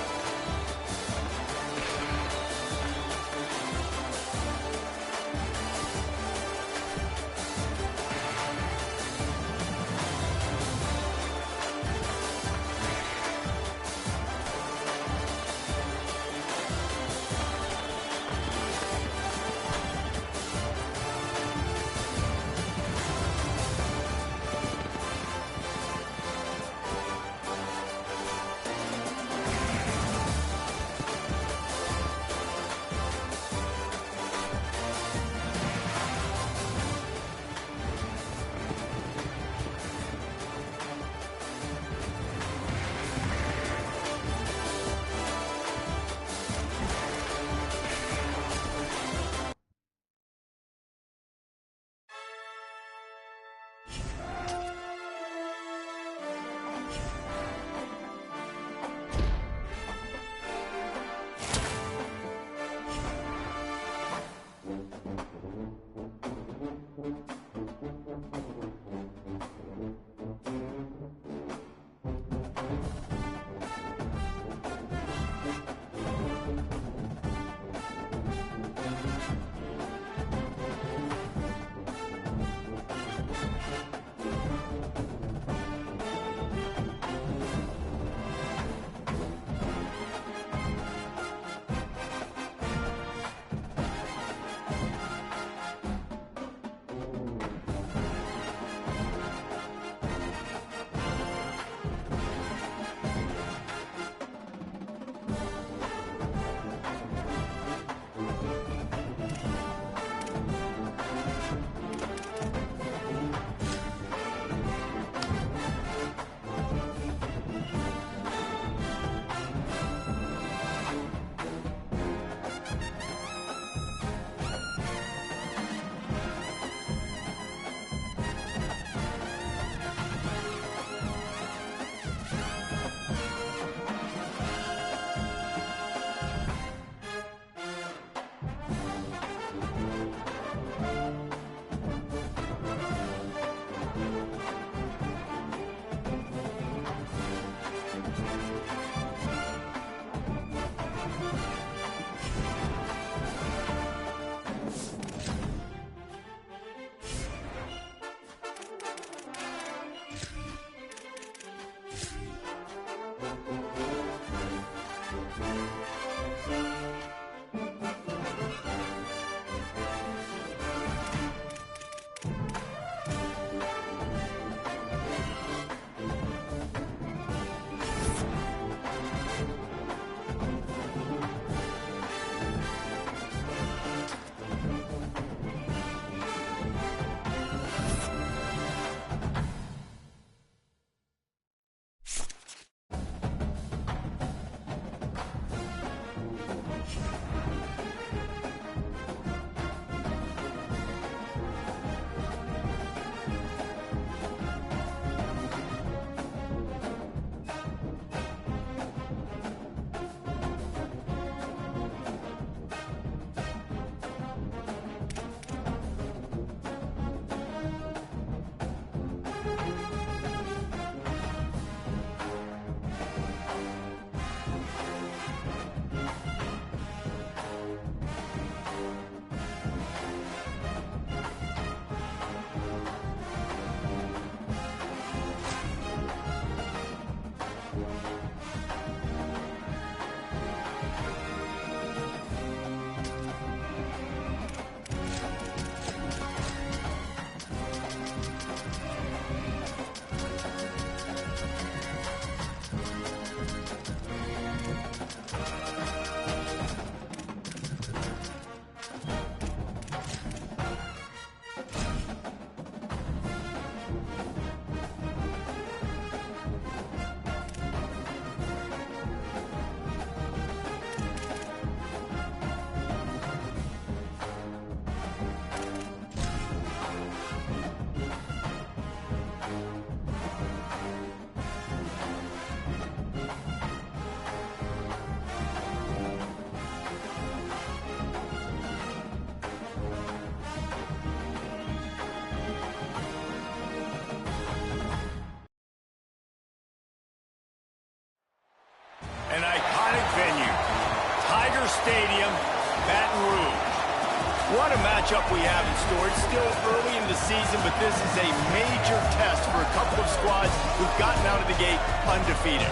S4: matchup we have in store. It's still early in the season, but this is a major test for a couple of squads who've gotten out of the gate undefeated.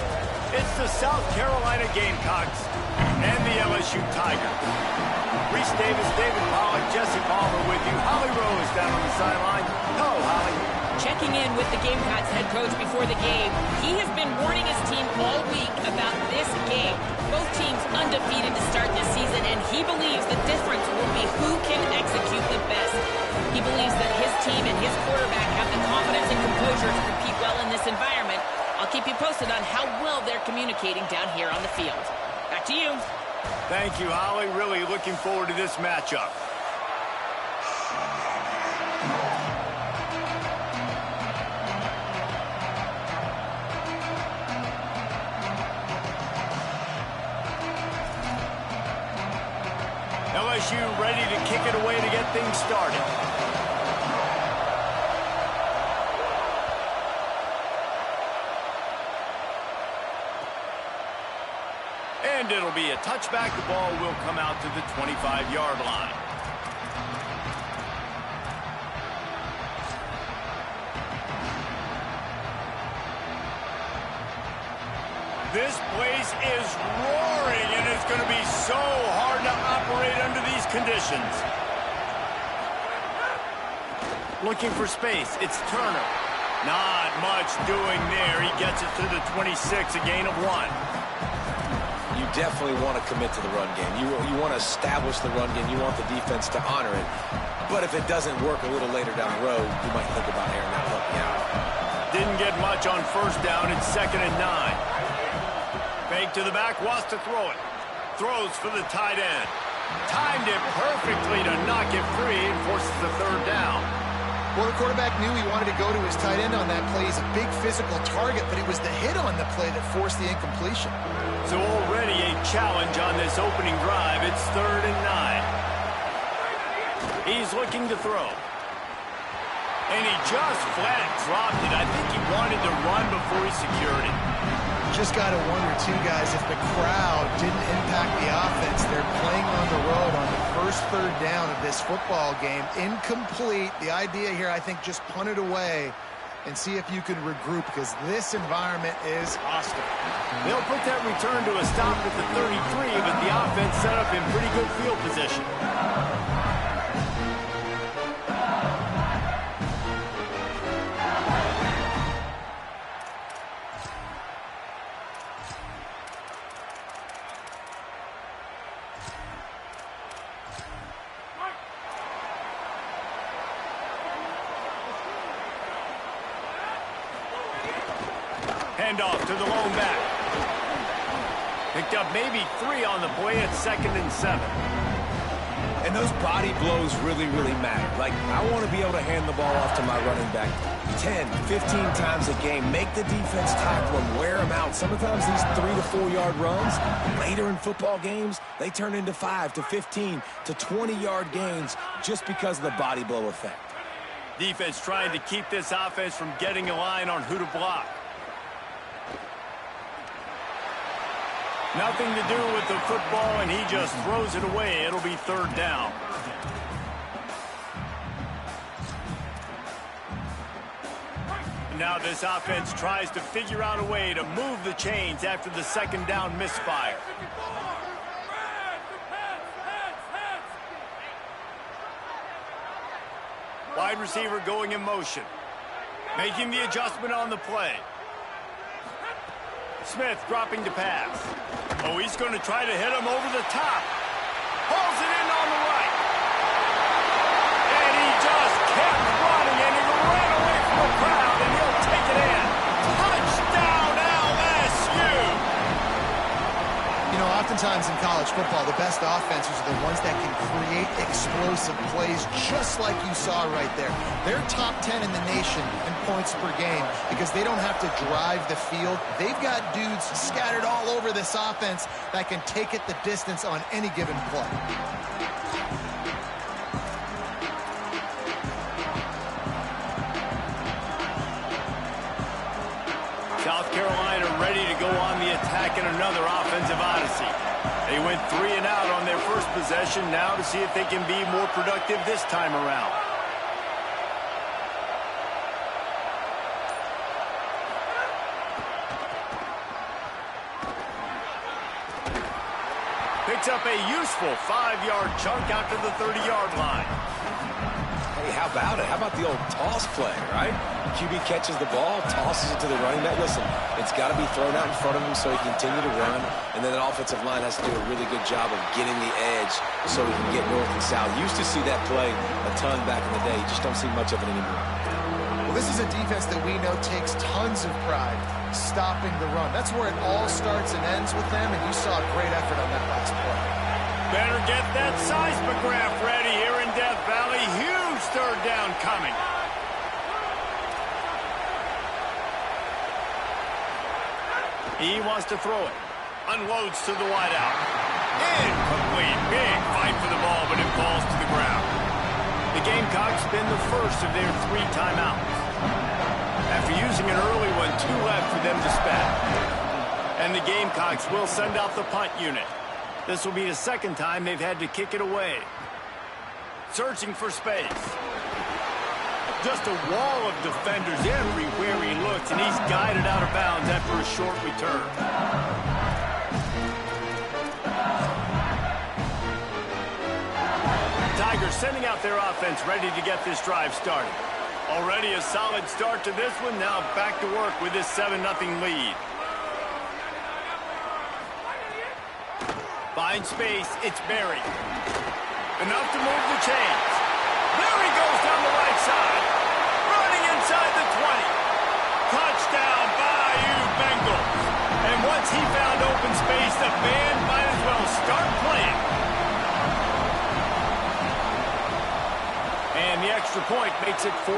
S4: It's the South Carolina Gamecocks and the LSU Tigers. Reese Davis, David Pollack, Jesse Palmer with you. Holly Rose down on the sideline. Hello, Holly.
S2: Checking in with the Gamecocks head coach before the game. He has been warning his team all week about this game. Both teams undefeated to start this season, and he believes the difference will be who can execute the best. He believes that his team and his quarterback have the confidence and composure to compete well in this environment. I'll keep you posted on how well they're communicating down here on the field. Back to you.
S4: Thank you, Holly. Really looking forward to this matchup. LSU ready to kick it away to get things started. And it'll be a touchback. The ball will come out to the 25-yard line. This place is roaring, and it's going to be so hard to operate under these conditions. Looking for space. It's Turner. Not much doing there. He gets it to the 26, a gain of 1.
S5: You definitely want to commit to the run game. You want to establish the run game. You want the defense to honor it. But if it doesn't work a little later down the road, you might think about airing that puppy out.
S4: Didn't get much on first down. It's 2nd and 9. Fake to the back, wants to throw it. Throws for the tight end. Timed it perfectly to knock it free and forces the 3rd down.
S6: Well, the quarterback knew he wanted to go to his tight end on that play. He's a big physical target, but it was the hit on the play that forced the incompletion.
S4: So already a challenge on this opening drive. It's 3rd and 9. He's looking to throw. And he just flat dropped it. I think he wanted to run before he secured it.
S6: Just got to wonder, too, guys, if the crowd didn't impact the offense. They're playing on the road on the first 3rd down of this football game. Incomplete. The idea here, I think, just punt it away and see if you can regroup, because this environment is hostile.
S4: They'll put that return to a stop at the 33, but the offense set up in pretty good field position. Handoff to the lone back. Picked up maybe 3 on the play at 2nd and 7.
S5: And those body blows really, really matter. Like, I want to be able to hand the ball off to my running back 10, 15 times a game. Make the defense tackle them, wear them out. Sometimes these 3 to 4 yard runs, later in football games, they turn into 5 to 15 to 20 yard gains just because of the body blow effect.
S4: Defense trying to keep this offense from getting a line on who to block. Nothing to do with the football, and he just throws it away. It'll be 3rd down. Now this offense tries to figure out a way to move the chains after the 2nd down misfire. Wide receiver going in motion. Making the adjustment on the play. Smith dropping to pass. Oh, he's going to try to hit him over the top. Hauls it in on the right. And he just kept running, and he ran away from the crowd, and he'll take it in. Touchdown, LSU!
S6: You know, oftentimes in college football, the best offenses are the ones that can create explosive plays, just like you saw right there. They're top 10 in the nation in points per game because they don't have to drive the field. They've got dudes scattered all over this offense that can take it the distance on any given play.
S4: South Carolina ready to go on the attack in another offensive odyssey. They went 3 and out on their first possession, now to see if they can be more productive this time around. Picks up a useful 5-yard chunk out to the 30-yard line.
S5: Hey, how about it? How about the old toss play, right? QB catches the ball, tosses it to the running back. Listen, it's got to be thrown out in front of him so he can continue to run, and then the offensive line has to do a really good job of getting the edge so he can get north and south. Used to see that play a ton back in the day. You just don't see much of it anymore.
S6: Well, this is a defense that we know takes tons of pride stopping the run. That's where it all starts and ends with them, and you saw a great effort on that last play.
S4: Better get that seismograph ready here in Death Valley. Huge third down coming. He wants to throw it. Unloads to the wideout. Incomplete. Big fight for the ball, but it falls to the ground. The Gamecocks spin the first of their 3 timeouts. After using an early one, 2 left for them to spend. And the Gamecocks will send out the punt unit. This will be the second time they've had to kick it away. Searching for space. Just a wall of defenders everywhere he looks, and he's guided out of bounds after a short return. Tigers sending out their offense ready to get this drive started. Already a solid start to this one, now back to work with this 7-0 lead. Finds space, it's Berry. Enough to move the chains. There he goes down the right side. Running inside the 20. Touchdown, Bayou Bengals. And once he found open space, the band might as well start playing. And the extra point makes it 14-0.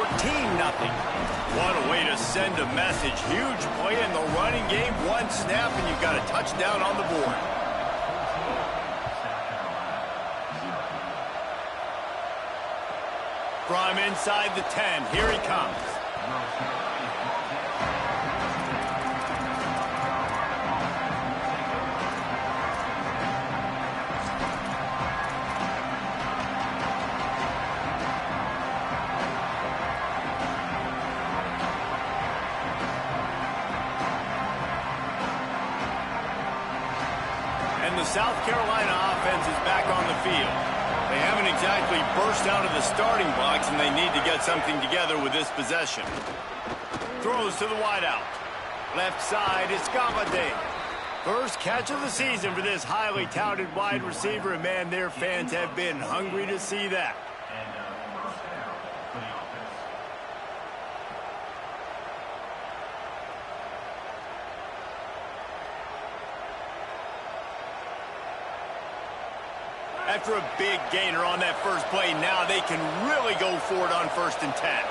S4: What a way to send a message. Huge play in the running game. One snap, and you've got a touchdown on the board. From inside the 10, here he comes. And the South Carolina offense is back on the field. They haven't exactly burst out of the starting blocks, and they need to get something together with this possession. Throws to the wideout. Left side is Galladay. First catch of the season for this highly touted wide receiver, and man, their fans have been hungry to see that. After a big gainer on that first play, now they can really go for it on 1st and 10.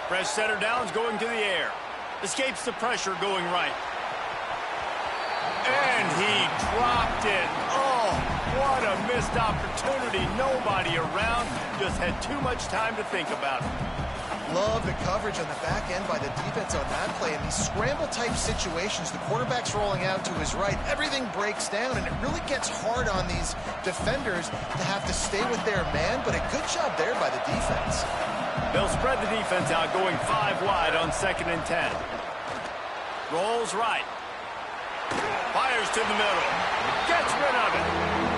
S4: Fresh center downs going to the air. Escapes the pressure going right. And he dropped it. Oh, what a missed opportunity. Nobody around. Just had too much time to think about it.
S6: Love the coverage on the back end by the defense on that play. In these scramble-type situations, the quarterback's rolling out to his right. Everything breaks down, and it really gets hard on these defenders to have to stay with their man, but a good job there by the defense.
S4: They'll spread the defense out, going 5 wide on 2nd and 10. Rolls right. Fires to the middle. Gets rid of it.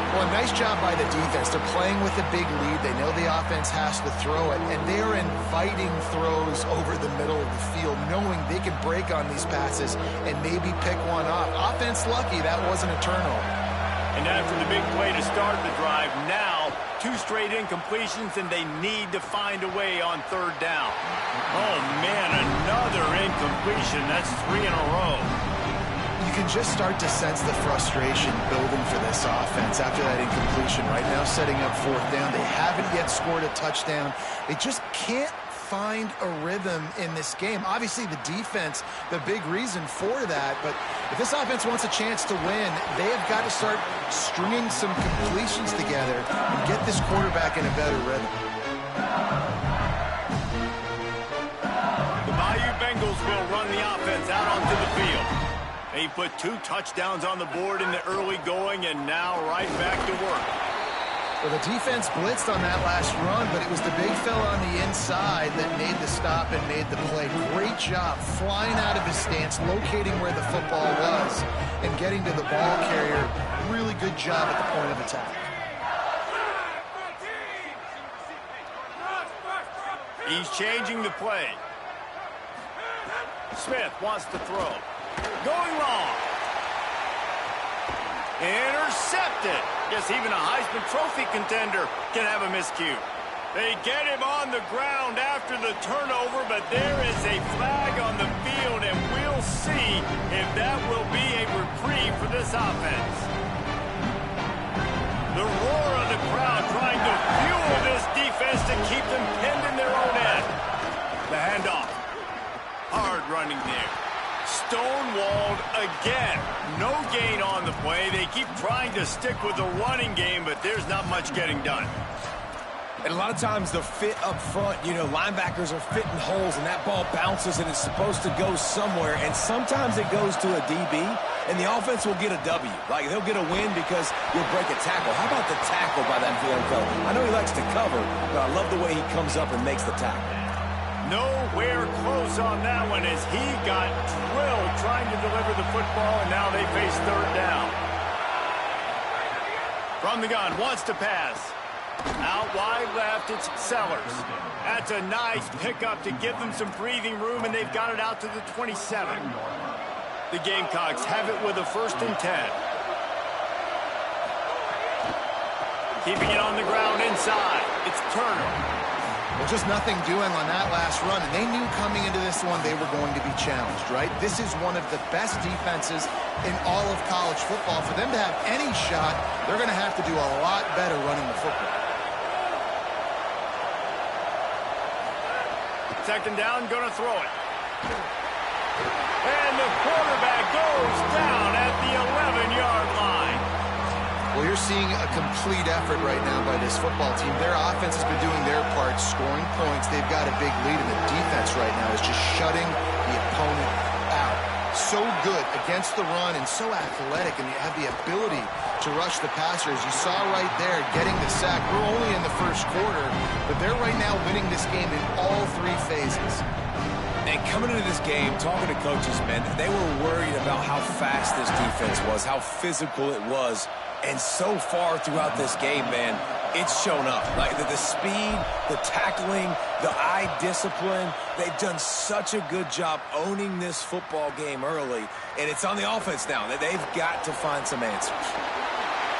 S6: Well, nice job by the defense. They're playing with a big lead. They know the offense has to throw it, and they're inviting throws over the middle of the field, knowing they can break on these passes and maybe pick one off. Offense lucky that wasn't a turnover.
S4: And after the big play to start the drive, now 2 straight incompletions, and they need to find a way on 3rd down. Oh, man, another incompletion. That's 3 in a row.
S6: You can just start to sense the frustration building for this offense after that incompletion. Right now, setting up 4th down. They haven't yet scored a touchdown. They just can't find a rhythm in this game. Obviously, the defense, the big reason for that. But if this offense wants a chance to win, they have got to start stringing some completions together and get this quarterback in a better rhythm. The
S4: Bayou Bengals will run the offense out onto the field. He put 2 touchdowns on the board in the early going, and now right back to work.
S6: Well, the defense blitzed on that last run, but it was the big fella on the inside that made the stop and made the play. Great job flying out of his stance, locating where the football was, and getting to the ball carrier. Really good job at the point of attack.
S4: He's changing the play. Smith wants to throw. Going long. Intercepted. Guess even a Heisman Trophy contender can have a miscue. They get him on the ground after the turnover, but there is a flag on the field, and we'll see if that will be a reprieve for this offense. The roar of the crowd trying to fuel this defense to keep them pinned in their own end. The handoff. Hard running there. Stonewalled again. No gain on the play. They keep trying to stick with the running game, but there's not much getting done.
S5: And a lot of times the fit up front, you know, linebackers are fitting holes, and that ball bounces, and it's supposed to go somewhere, and sometimes it goes to a DB, and the offense will get a W. Like, they'll get a win because you'll break a tackle. How about the tackle by that field coach? I know he likes to cover, but I love the way he comes up and makes the tackle.
S4: Nowhere close on that one as he got drilled trying to deliver the football, and now they face third down. From the gun, wants to pass. Out wide left, it's Sellers. That's a nice pickup to give them some breathing room, and they've got it out to the 27. The Gamecocks have it with a 1st and 10. Keeping it on the ground inside. It's Turner.
S6: Well, just nothing doing on that last run, and they knew coming into this one they were going to be challenged, right? This is one of the best defenses in all of college football. For them to have any shot, they're going to have to do a lot better running the football.
S4: 2nd down, going to throw it. And the quarterback goes down at the 11-yard line.
S6: Well, you're seeing a complete effort right now by this football team. Their offense has been doing their part, scoring points. They've got a big lead, and the defense right now is just shutting the opponent out. So good against the run and so athletic, and they have the ability to rush the passer. As you saw right there, getting the sack. We're only in the 1st quarter, but they're right now winning this game in all 3 phases.
S5: And coming into this game, talking to coaches, man, they were worried about how fast this defense was, how physical it was. And so far throughout this game, man, it's shown up. Like the speed, the tackling, the eye discipline. They've done such a good job owning this football game early. And it's on the offense now. They've got to find some answers.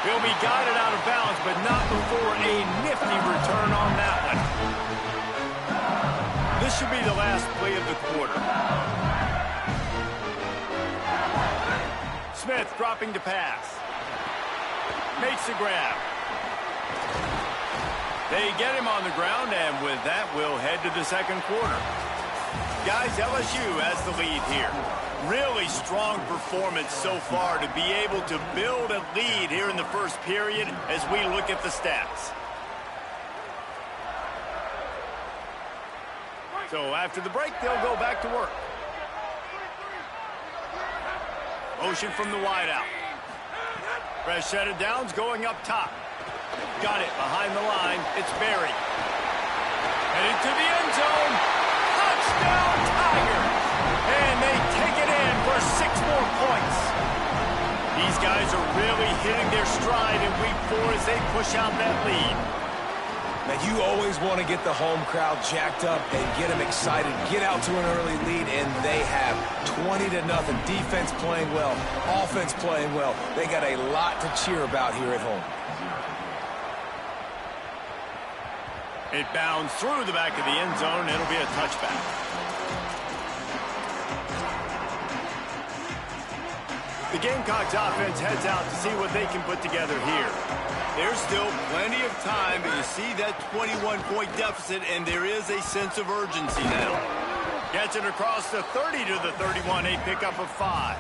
S4: Philby got it out of bounds, but not before a nifty return on that one. This should be the last play of the quarter. Smith dropping to pass. Makes a grab. They get him on the ground, and with that, we'll head to the 2nd quarter. Guys, LSU has the lead here. Really strong performance so far to be able to build a lead here in the 1st period as we look at the stats. So after the break, they'll go back to work. Motion from the wideout. Fresh set of downs going up top. Got it behind the line. It's Berry. Headed to the end zone. Touchdown, Tiger. And they take it in for 6 more points. These guys are really hitting their stride in week 4 as they push out that lead.
S5: Now, you always want to get the home crowd jacked up and get them excited, get out to an early lead, and they have 20-0. Defense playing well, offense playing well. They got a lot to cheer about here at home.
S4: It bounds through the back of the end zone. It'll be a touchback. The Gamecocks offense heads out to see what they can put together here. There's still plenty of time, but you see that 21-point deficit, and there is a sense of urgency now. Gets it across the 30 to the 31, a pickup of 5.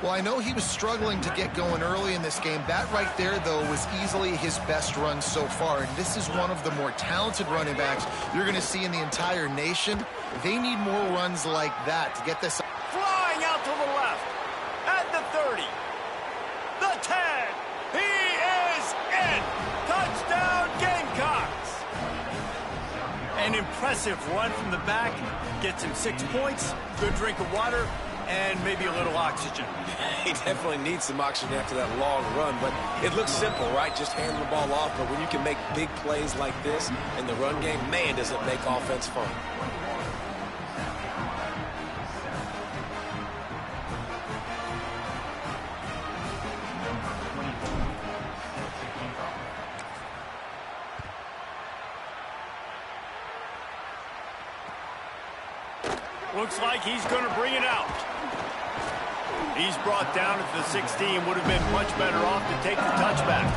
S6: Well, I know he was struggling to get going early in this game. That right there, though, was easily his best run so far, and this is one of the more talented running backs you're going to see in the entire nation. They need more runs like that to get this.
S4: Flying out to the left. An impressive run from the back. Gets him 6 points, good drink of water, and maybe a little oxygen.
S5: He definitely needs some oxygen after that long run, but it looks simple, right? Just hand the ball off, but when you can make big plays like this in the run game, man, does it make offense fun.
S4: Looks like he's going to bring it out. He's brought down at the 16. Would have been much better off to take the touchback.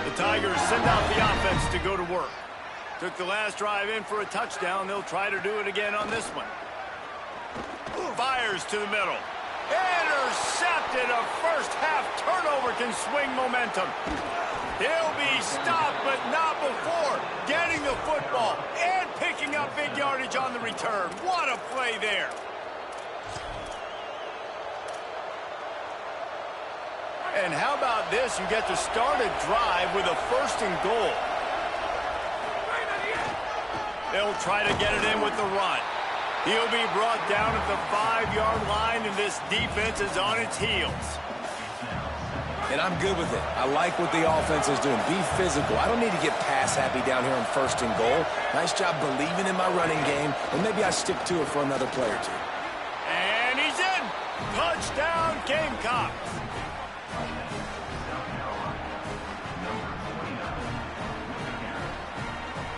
S4: The Tigers send out the offense to go to work. Took the last drive in for a touchdown. They'll try to do it again on this one. Fires to the middle. Intercepted. A first-half turnover can swing momentum. He'll be stopped, but not before getting the football and picking up big yardage on the return. What a play there. And how about this? You get to start a drive with a 1st and goal. They'll try to get it in with the run. He'll be brought down at the 5-yard line, and this defense is on its heels.
S5: And I'm good with it. I like what the offense is doing. Be physical. I don't need to get pass happy down here on 1st and goal. Nice job believing in my running game, and maybe I stick to it for another play or two.
S4: And he's in. Touchdown, Gamecocks.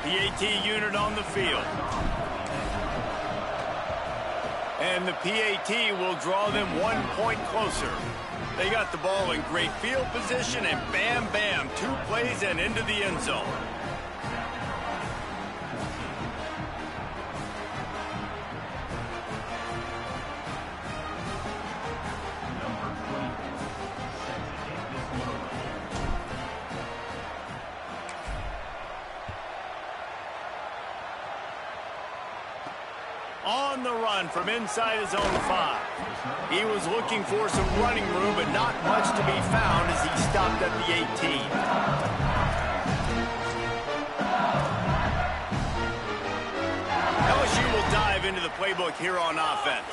S4: PAT unit on the field. And the PAT will draw them 1 point closer. They got the ball in great field position, and bam, bam, 2 plays and into the end zone. On the run from inside his own 5. He was looking for some running room, but not much to be found as he stopped at the 18. LSU will dive into the playbook here on offense.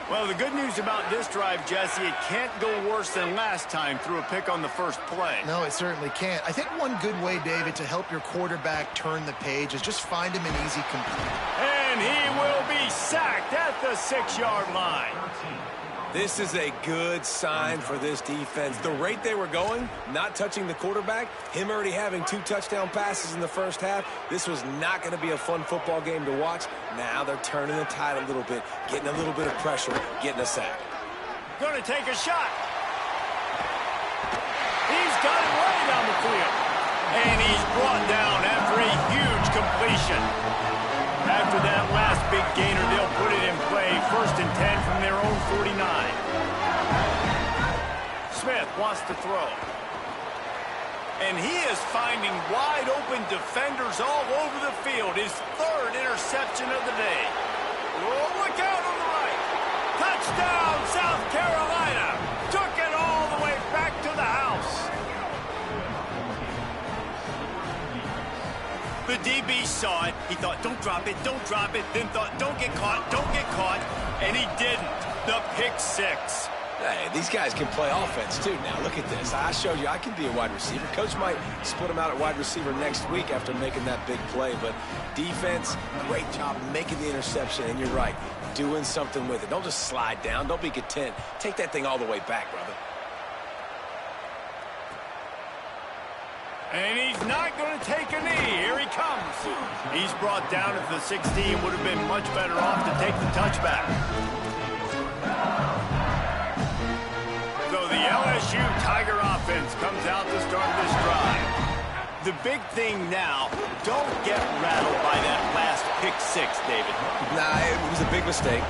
S4: Well, the good news about this drive, Jesse, it can't go worse than last time through a pick on the first play.
S6: No, it certainly can't. I think one good way, David, to help your quarterback turn the page is just find him an easy complete.
S4: And he will be sacked at the 6-yard line.
S5: This is a good sign for this defense. The rate they were going, not touching the quarterback, him already having 2 touchdown passes in the first half, this was not going to be a fun football game to watch. Now they're turning the tide a little bit, getting a little bit of pressure, getting a sack.
S4: Going to take a shot. He's got it way down the field. And he's brought down after a huge completion. After that last big gainer, they'll put it in play. 1st and 10 from their own 49. Smith wants to throw. And he is finding wide open defenders all over the field. His 3rd interception of the day. Oh, look out on the right. Touchdown, South Carolina. Took it all the way back to the house. The DB saw it. He thought, don't drop it, don't drop it. Then thought, don't get caught, don't get caught. And he didn't. The pick 6.
S5: Hey, these guys can play offense, too. Now, look at this. I showed you I can be a wide receiver. Coach might split him out at wide receiver next week after making that big play. But defense, great job making the interception. And you're right, doing something with it. Don't just slide down. Don't be content. Take that thing all the way back, brother.
S4: And he's not going to take a knee. Here he comes. He's brought down at the 16. Would have been much better off to take the touchback. So the LSU Tiger offense comes out to start this drive. The big thing now, don't get rattled by that last pick 6, David.
S5: Nah, it was a big mistake.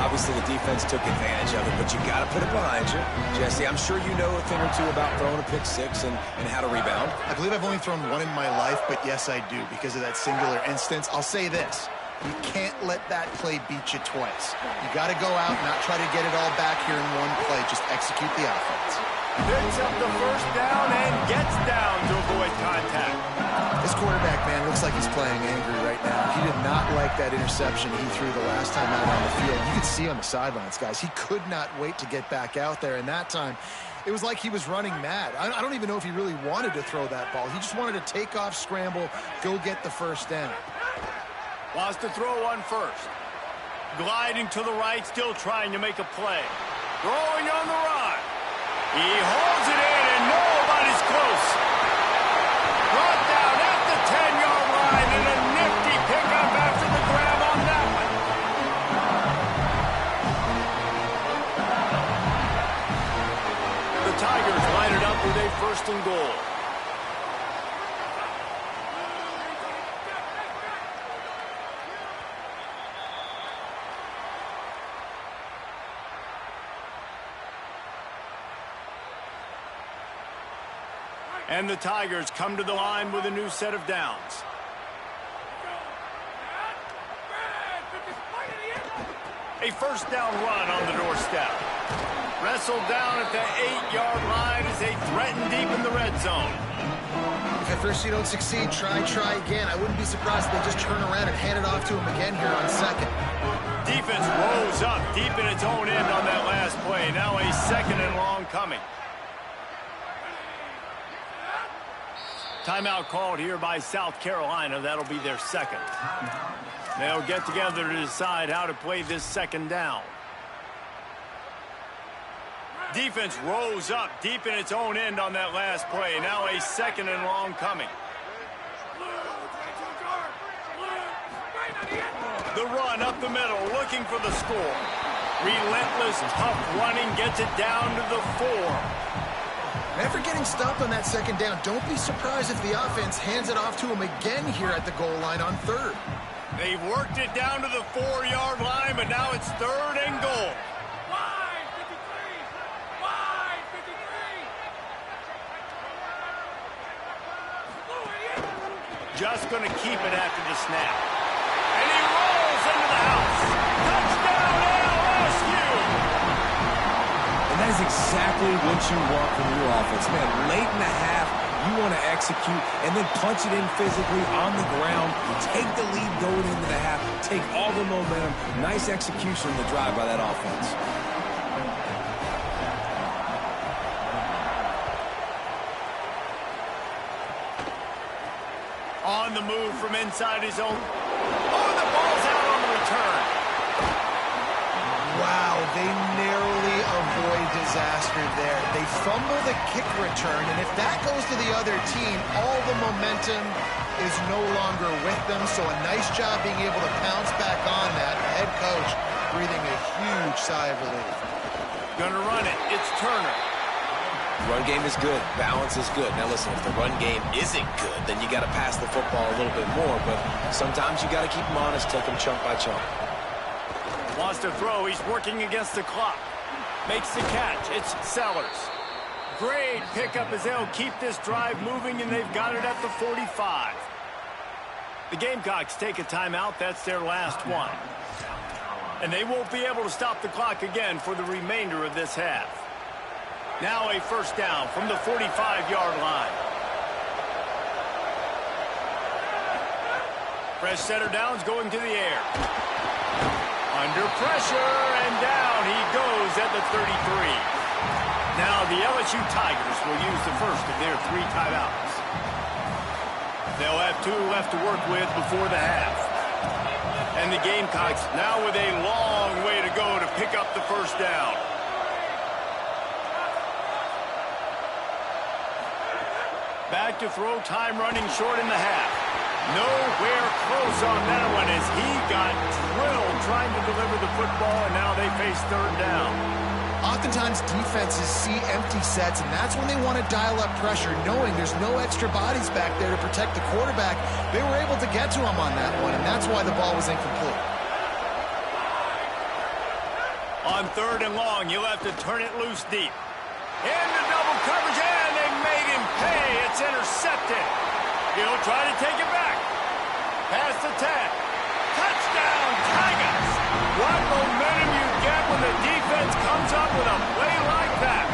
S5: Obviously, the defense took advantage of it, but you got to put it behind you. Jesse, I'm sure you know a thing or two about throwing a pick 6 and how to rebound.
S6: I believe I've only thrown one in my life, but yes, I do because of that singular instance. I'll say this. You can't let that play beat you twice. You got to go out and not try to get it all back here in one play. Just execute the offense.
S4: Picks up the first down and gets down to avoid contact.
S6: This quarterback, man, looks like he's playing angry right now. He did not like that interception he threw the last time out on the field. You could see on the sidelines, guys. He could not wait to get back out there, and that time it was like he was running mad. I don't even know if he really wanted to throw that ball. He just wanted to take off, scramble, go get the first down.
S4: Wants to throw one first. Gliding to the right, still trying to make a play. Throwing on the run. He holds it in, and nobody's close. Brought down at the 10-yard line, and a nifty pickup after the grab on that one. The Tigers line it up with a first and goal. And the Tigers come to the line with a new set of downs. A first down run on the doorstep. Wrestled down at the 8-yard line as they threaten deep in the red zone.
S6: If at first you don't succeed, try again. I wouldn't be surprised if they just turn around and hand it off to him again here on second.
S4: Defense rose up deep in its own end on that last play. Now a second and long coming. Timeout called here by South Carolina. That'll be their second. They'll get together to decide how to play this second down. Defense rose up deep in its own end on that last play. Now a second and long coming. The run up the middle, looking for the score. Relentless, tough running gets it down to the 4.
S6: After getting stopped on that second down, don't be surprised if the offense hands it off to him again here at the goal line on third.
S4: They've worked it down to the 4-yard line, but now it's third and goal. Just going to keep it after the snap. And he rolls into the house. Touchdown, LSU!
S5: And that is exactly what you want from your offense, man. Late in the half, you want to execute and then punch it in physically on the ground. Take the lead going into the half. Take all the momentum. Nice execution in the drive by that offense.
S4: On the move from inside his own. Oh, the ball's out on the return.
S6: Wow, they narrowly avoid disaster there. They fumble the kick return, and if that goes to the other team, all the momentum is no longer with them. So a nice job being able to pounce back on that. The head coach breathing a huge sigh of relief.
S4: Gonna run it. It's Turner.
S5: Run game is good. Balance is good. Now listen, if the run game isn't good, then you got to pass the football a little bit more. But sometimes you got to keep them honest, take them chunk by chunk.
S4: Wants to throw. He's working against the clock. Makes the catch. It's Sellers. Great pickup as they'll keep this drive moving, and they've got it at the 45. The Gamecocks take a timeout. That's their last one. And they won't be able to stop the clock again for the remainder of this half. Now a first down from the 45-yard line. Fresh setter downs going to the air. Under pressure, and down he goes at the 33. Now the LSU Tigers will use the first of their 3 timeouts. They'll have 2 left to work with before the half. And the Gamecocks now with a long way to go to pick up the first down. Back to throw, time running short in the half. Nowhere close on that one as he got drilled trying to deliver the football, and now they face third down.
S6: Oftentimes defenses see empty sets, and that's when they want to dial up pressure, knowing there's no extra bodies back there to protect the quarterback. They were able to get to him on that one, and that's why the ball was incomplete.
S4: On third and long, you'll have to turn it loose deep. Into double coverage, and they made him pay. It's intercepted. He'll try to take it back. Past the 10. Touchdown! Touchdown, Tigers! What momentum you get when the defense comes up with a play like that.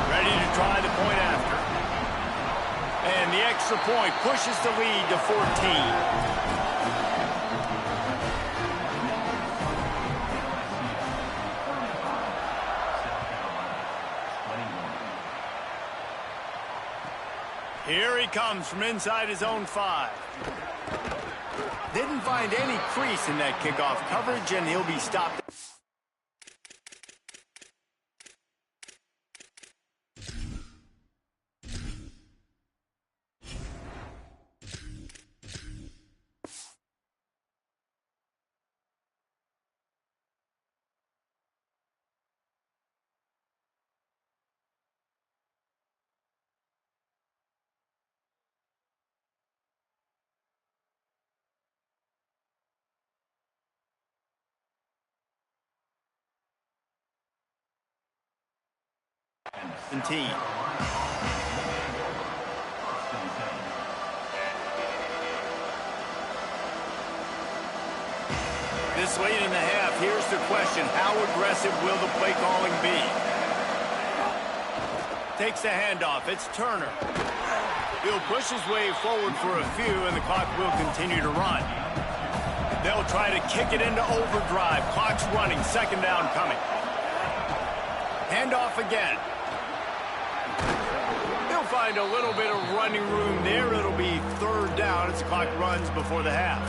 S4: Ready to try the point after. And the extra point pushes the lead to 14. Here he comes from inside his own 5. Didn't find any crease in that kickoff coverage, and he'll be stopped. Team. This late in the half, here's the question. How aggressive will the play calling be? Takes the handoff. It's Turner. He'll push his way forward for a few, and the clock will continue to run. They'll try to kick it into overdrive. Clock's running. Second down coming. Handoff again. He'll find a little bit of running room there. It'll be third down as the clock runs before the half.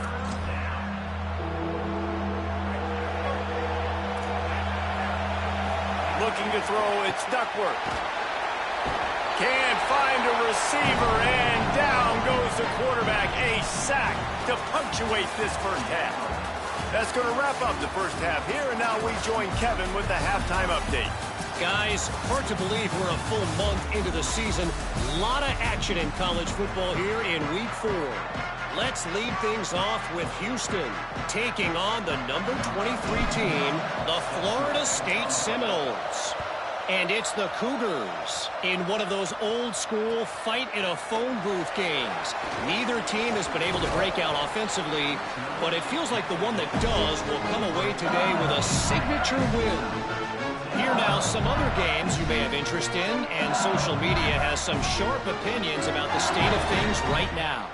S4: Looking to throw, it's Duckworth. Can't find a receiver, and down goes the quarterback. A sack to punctuate this first half. That's going to wrap up the first half here, and now we join Kevin with the halftime update.
S7: Guys, hard to believe we're a full month into the season. A lot of action in college football here in Week 4. Let's lead things off with Houston, taking on the number 23 team, the Florida State Seminoles. And it's the Cougars in one of those old-school fight-in-a-phone booth games. Neither team has been able to break out offensively, but it feels like the one that does will come away today with a signature win. Here now, some other games you may have interest in, and social media has some sharp opinions about the state of things right now.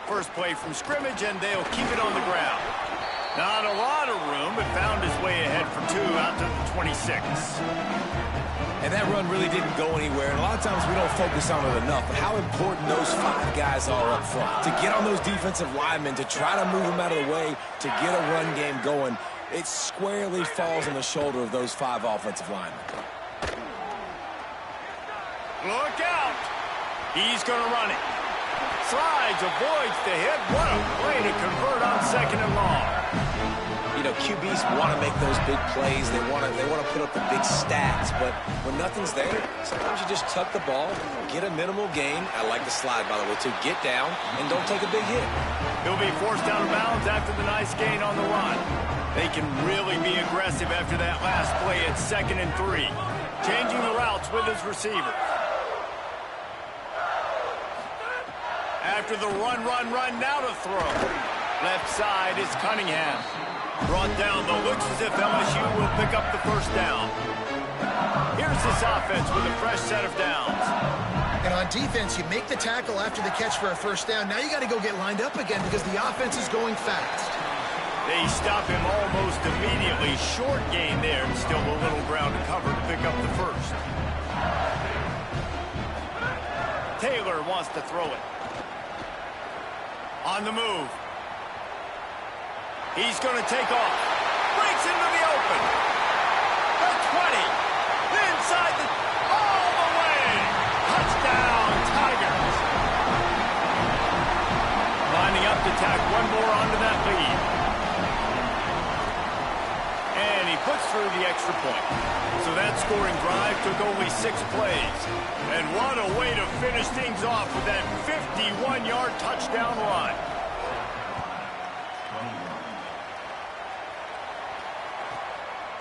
S4: First play from scrimmage, and they'll keep it on the ground. Not a lot of room, but found his way ahead for 2 out to the 26.
S5: And that run really didn't go anywhere, and a lot of times we don't focus on it enough, but how important those 5 guys are up front. To get on those defensive linemen, to try to move them out of the way, to get a run game going, it squarely falls on the shoulder of those 5 offensive linemen.
S4: Look out! He's going to run it. Slides, avoids the hit. What a play to convert on second and long.
S5: You know, QBs want to make those big plays. They want to put up the big stats, but when nothing's there, sometimes you just tuck the ball, get a minimal gain. I like the slide, by the way, to get down and don't take a big hit.
S4: He'll be forced out of bounds after the nice gain on the run. They can really be aggressive after that last play at 2nd and 3. Changing the routes with his receiver. After the run, now to throw. Left side is Cunningham. Brought down, though looks as if LSU will pick up the first down. Here's this offense with a fresh set of downs.
S6: And on defense, you make the tackle after the catch for a first down. Now you got to go get lined up again because the offense is going fast.
S4: They stop him almost immediately. Short gain there, and still a little ground to cover to pick up the first. Taylor wants to throw it. On the move. He's going to take off. Breaks into the open. The 20. Inside the... all the way. Touchdown, Tigers. Lining up to tack one more onto that lead. And he puts through the extra point. So that scoring drive took only 6 plays. And what a way to finish things off with that 51-yard touchdown run.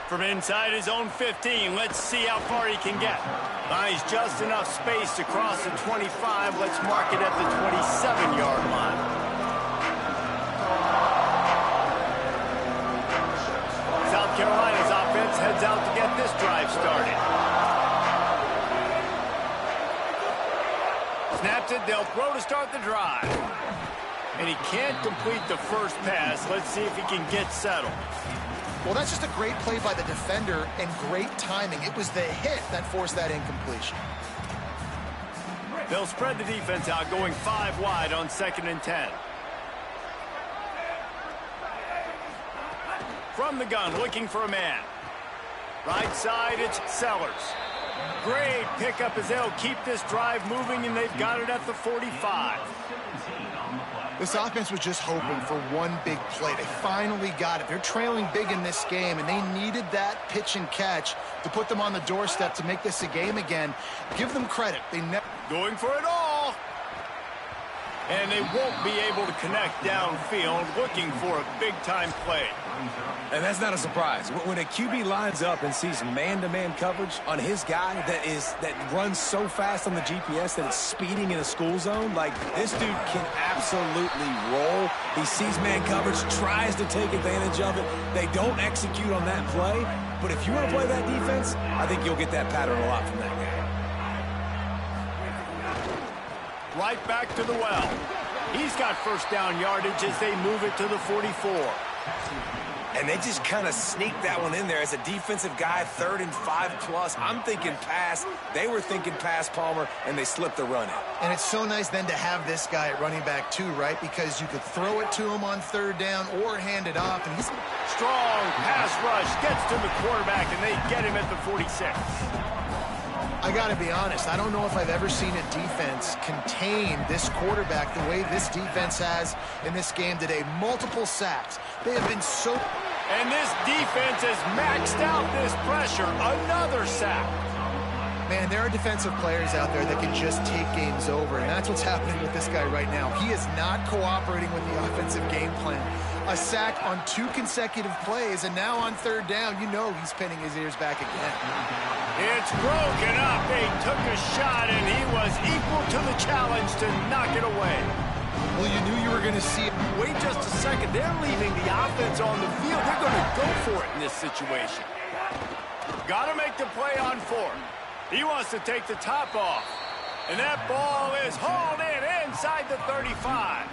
S4: From inside his own 15, let's see how far he can get. Buys just enough space to cross the 25. Let's mark it at the 27-yard line. drive started. Snaps it, they'll throw to start the drive. And he can't complete the first pass. Let's see if he can get settled.
S6: Well, that's just a great play by the defender and great timing. It was the hit that forced that incompletion.
S4: They'll spread the defense out, going 5 wide on 2nd and 10. From the gun, looking for a man. Right side, it's Sellers. Great pickup as they'll keep this drive moving, and they've got it at the 45.
S6: This offense was just hoping for one big play. They finally got it. They're trailing big in this game, and they needed that pitch and catch to put them on the doorstep to make this a game again. Give them credit. They never
S4: going for it all. And they won't be able to connect downfield, looking for a big-time play.
S5: And that's not a surprise. When a QB lines up and sees man-to-man coverage on his guy that runs so fast on the GPS that it's speeding in a school zone, like, this dude can absolutely roll. He sees man coverage, tries to take advantage of it. They don't execute on that play. But if you want to play that defense, I think you'll get that pattern a lot from that guy.
S4: Right back to the well. He's got first down yardage as they move it to the 44.
S5: And they just kind of sneaked that one in there as a defensive guy, 3rd and 5+. I'm thinking pass. They were thinking pass, Palmer, and they slipped the run in.
S6: And it's so nice then to have this guy at running back too, right? Because you could throw it to him on 3rd down or hand it off. And he's
S4: strong pass rush, gets to the quarterback, and they get him at the 46.
S6: I got to be honest, I don't know if I've ever seen a defense contain this quarterback the way this defense has in this game today. Multiple sacks. They have been so...
S4: And this defense has maxed out this pressure. Another sack.
S6: Man, there are defensive players out there that can just take games over, and that's what's happening with this guy right now. He is not cooperating with the offensive game plan. A sack on 2 consecutive plays, and now on 3rd down, you know he's pinning his ears back again.
S4: It's broken up. They took a shot, and he was equal to the challenge to knock it away.
S6: Well, you knew you were going to see it.
S4: Wait just a second. They're leaving the offense on the field. They're going to go for it in this situation. Got to make the play on 4th. He wants to take the top off. And that ball is hauled in inside the 35.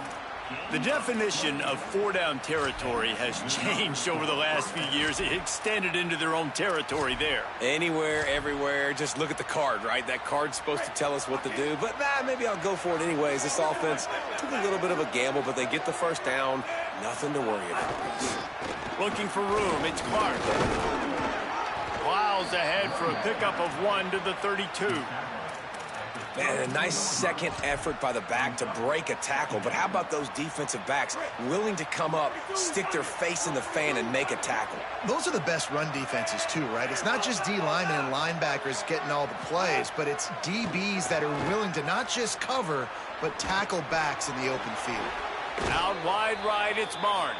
S4: The definition of 4-down territory has changed over the last few years. It extended into their own territory there.
S5: Anywhere, everywhere. Just look at the card, right? That card's supposed to tell us what to do. But, maybe I'll go for it anyways. This offense took a little bit of a gamble, but they get the first down. Nothing to worry about.
S4: Looking for room. It's Clark. Plows ahead for a pickup of 1 to the 32.
S5: Man, a nice second effort by the back to break a tackle. But how about those defensive backs willing to come up, stick their face in the fan, and make a tackle?
S6: Those are the best run defenses, too, right? It's not just D linemen and linebackers getting all the plays, but it's DBs that are willing to not just cover, but tackle backs in the open field.
S4: Out wide right, it's Barnes.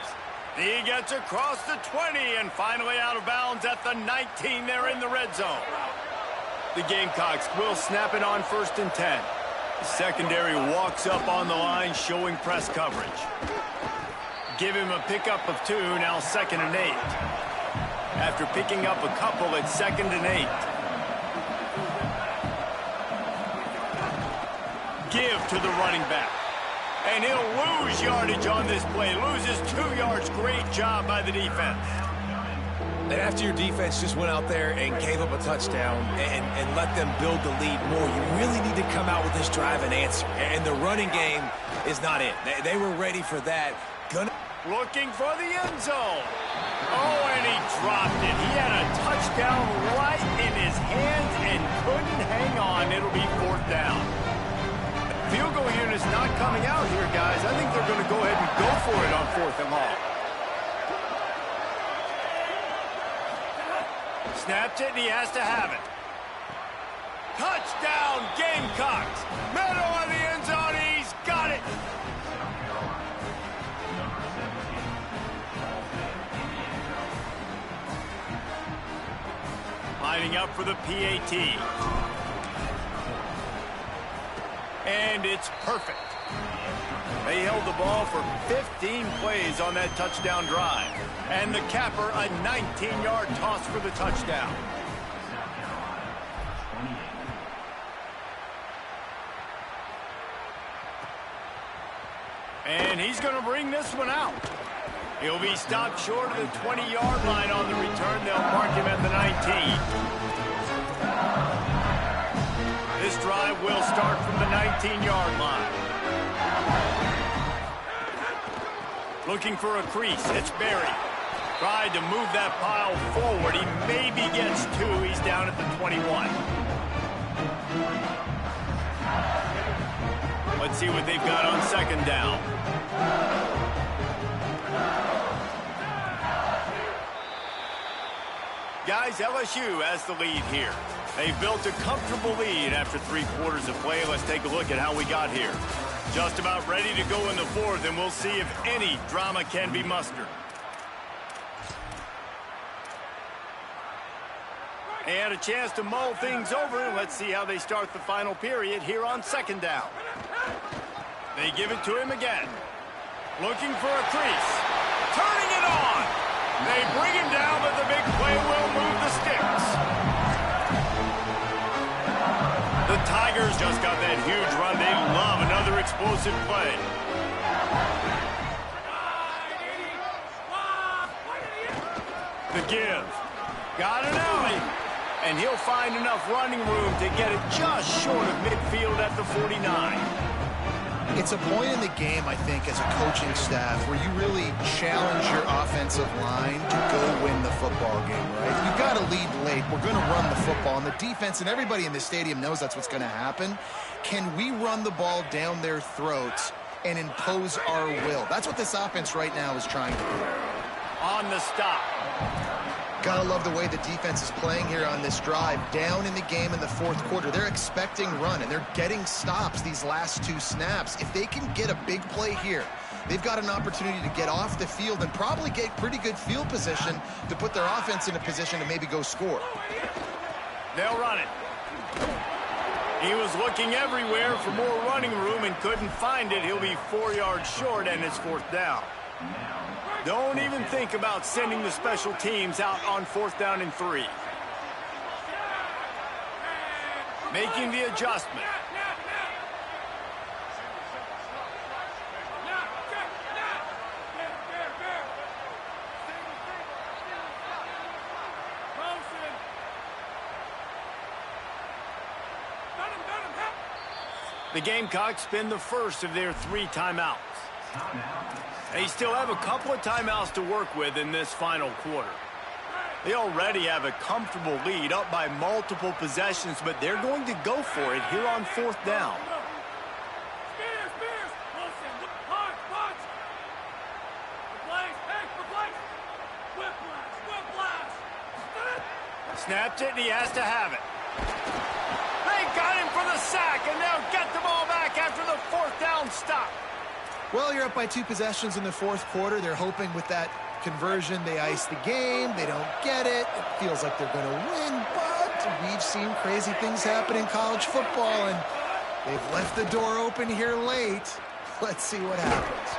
S4: He gets across the 20 and finally out of bounds at the 19. They're in the red zone. The Gamecocks will snap it on 1st and 10. The secondary walks up on the line, showing press coverage. Give him a pickup of 2, now 2nd and 8. After picking up a couple, it's 2nd and 8. Give to the running back. And he'll lose yardage on this play. Loses 2 yards. Great job by the defense.
S5: And after your defense just went out there and gave up a touchdown and let them build the lead more, you really need to come out with this drive and answer. And the running game is not it. They were ready for that.
S4: Looking for the end zone. Oh, and he dropped it. He had a touchdown right in his hands and couldn't hang on. It'll be 4th down. Field goal unit's not coming out here, guys. I think they're going to go ahead and go for it on 4th and long. Snapped it, and he has to have it. Touchdown, Gamecocks. Middle of the end zone, he's got it. Lining up for the PAT. And it's perfect. They held the ball for 15 plays on that touchdown drive. And the capper, a 19-yard toss for the touchdown. And he's going to bring this one out. He'll be stopped short of the 20-yard line on the return. They'll mark him at the 19. This drive will start from the 19-yard line. Looking for a crease. It's Berry. Tried to move that pile forward. He maybe gets two. He's down at the 21. Let's see what they've got on second down. Guys, LSU has the lead here. They've built a comfortable lead after 3 quarters of play. Let's take a look at how we got here. Just about ready to go in the fourth, and we'll see if any drama can be mustered. And a chance to mull things over. Let's see how they start the final period here on second down. They give it to him again. Looking for a crease. Turning it on. They bring him down, but the big play will move the sticks. The Tigers just got that huge run. They love another explosive play. The give. Got an alley. And he'll find enough running room to get it just short of midfield at the 49.
S6: It's a point in the game, I think, as a coaching staff where you really challenge your offensive line to go win the football game, right? You've got to lead late. We're going to run the football. And the defense and everybody in the stadium knows that's what's going to happen. Can we run the ball down their throats and impose our will? That's what this offense right now is trying to do.
S4: On the stop.
S6: Gotta love the way the defense is playing here on this drive. Down in the game in the fourth quarter. They're expecting run, and they're getting stops these last 2 snaps. If they can get a big play here, they've got an opportunity to get off the field and probably get pretty good field position to put their offense in a position to maybe go score.
S4: They'll run it. He was looking everywhere for more running room and couldn't find it. He'll be 4 yards short, and it's fourth down. Don't even think about sending the special teams out on fourth down and 3. Making the adjustment. The Gamecocks spend the first of their 3 timeouts. They still have a couple of timeouts to work with in this final quarter. They already have a comfortable lead up by multiple possessions, but they're going to go for it here on fourth down. Snapped it, and he has to have it. They got him for the sack, and they'll get the ball back after the fourth down stop.
S6: Well, you're up by 2 possessions in the fourth quarter. They're hoping with that conversion they ice the game. They don't get it. It feels like they're going to win, but we've seen crazy things happen in college football, and they've left the door open here late. Let's see what happens.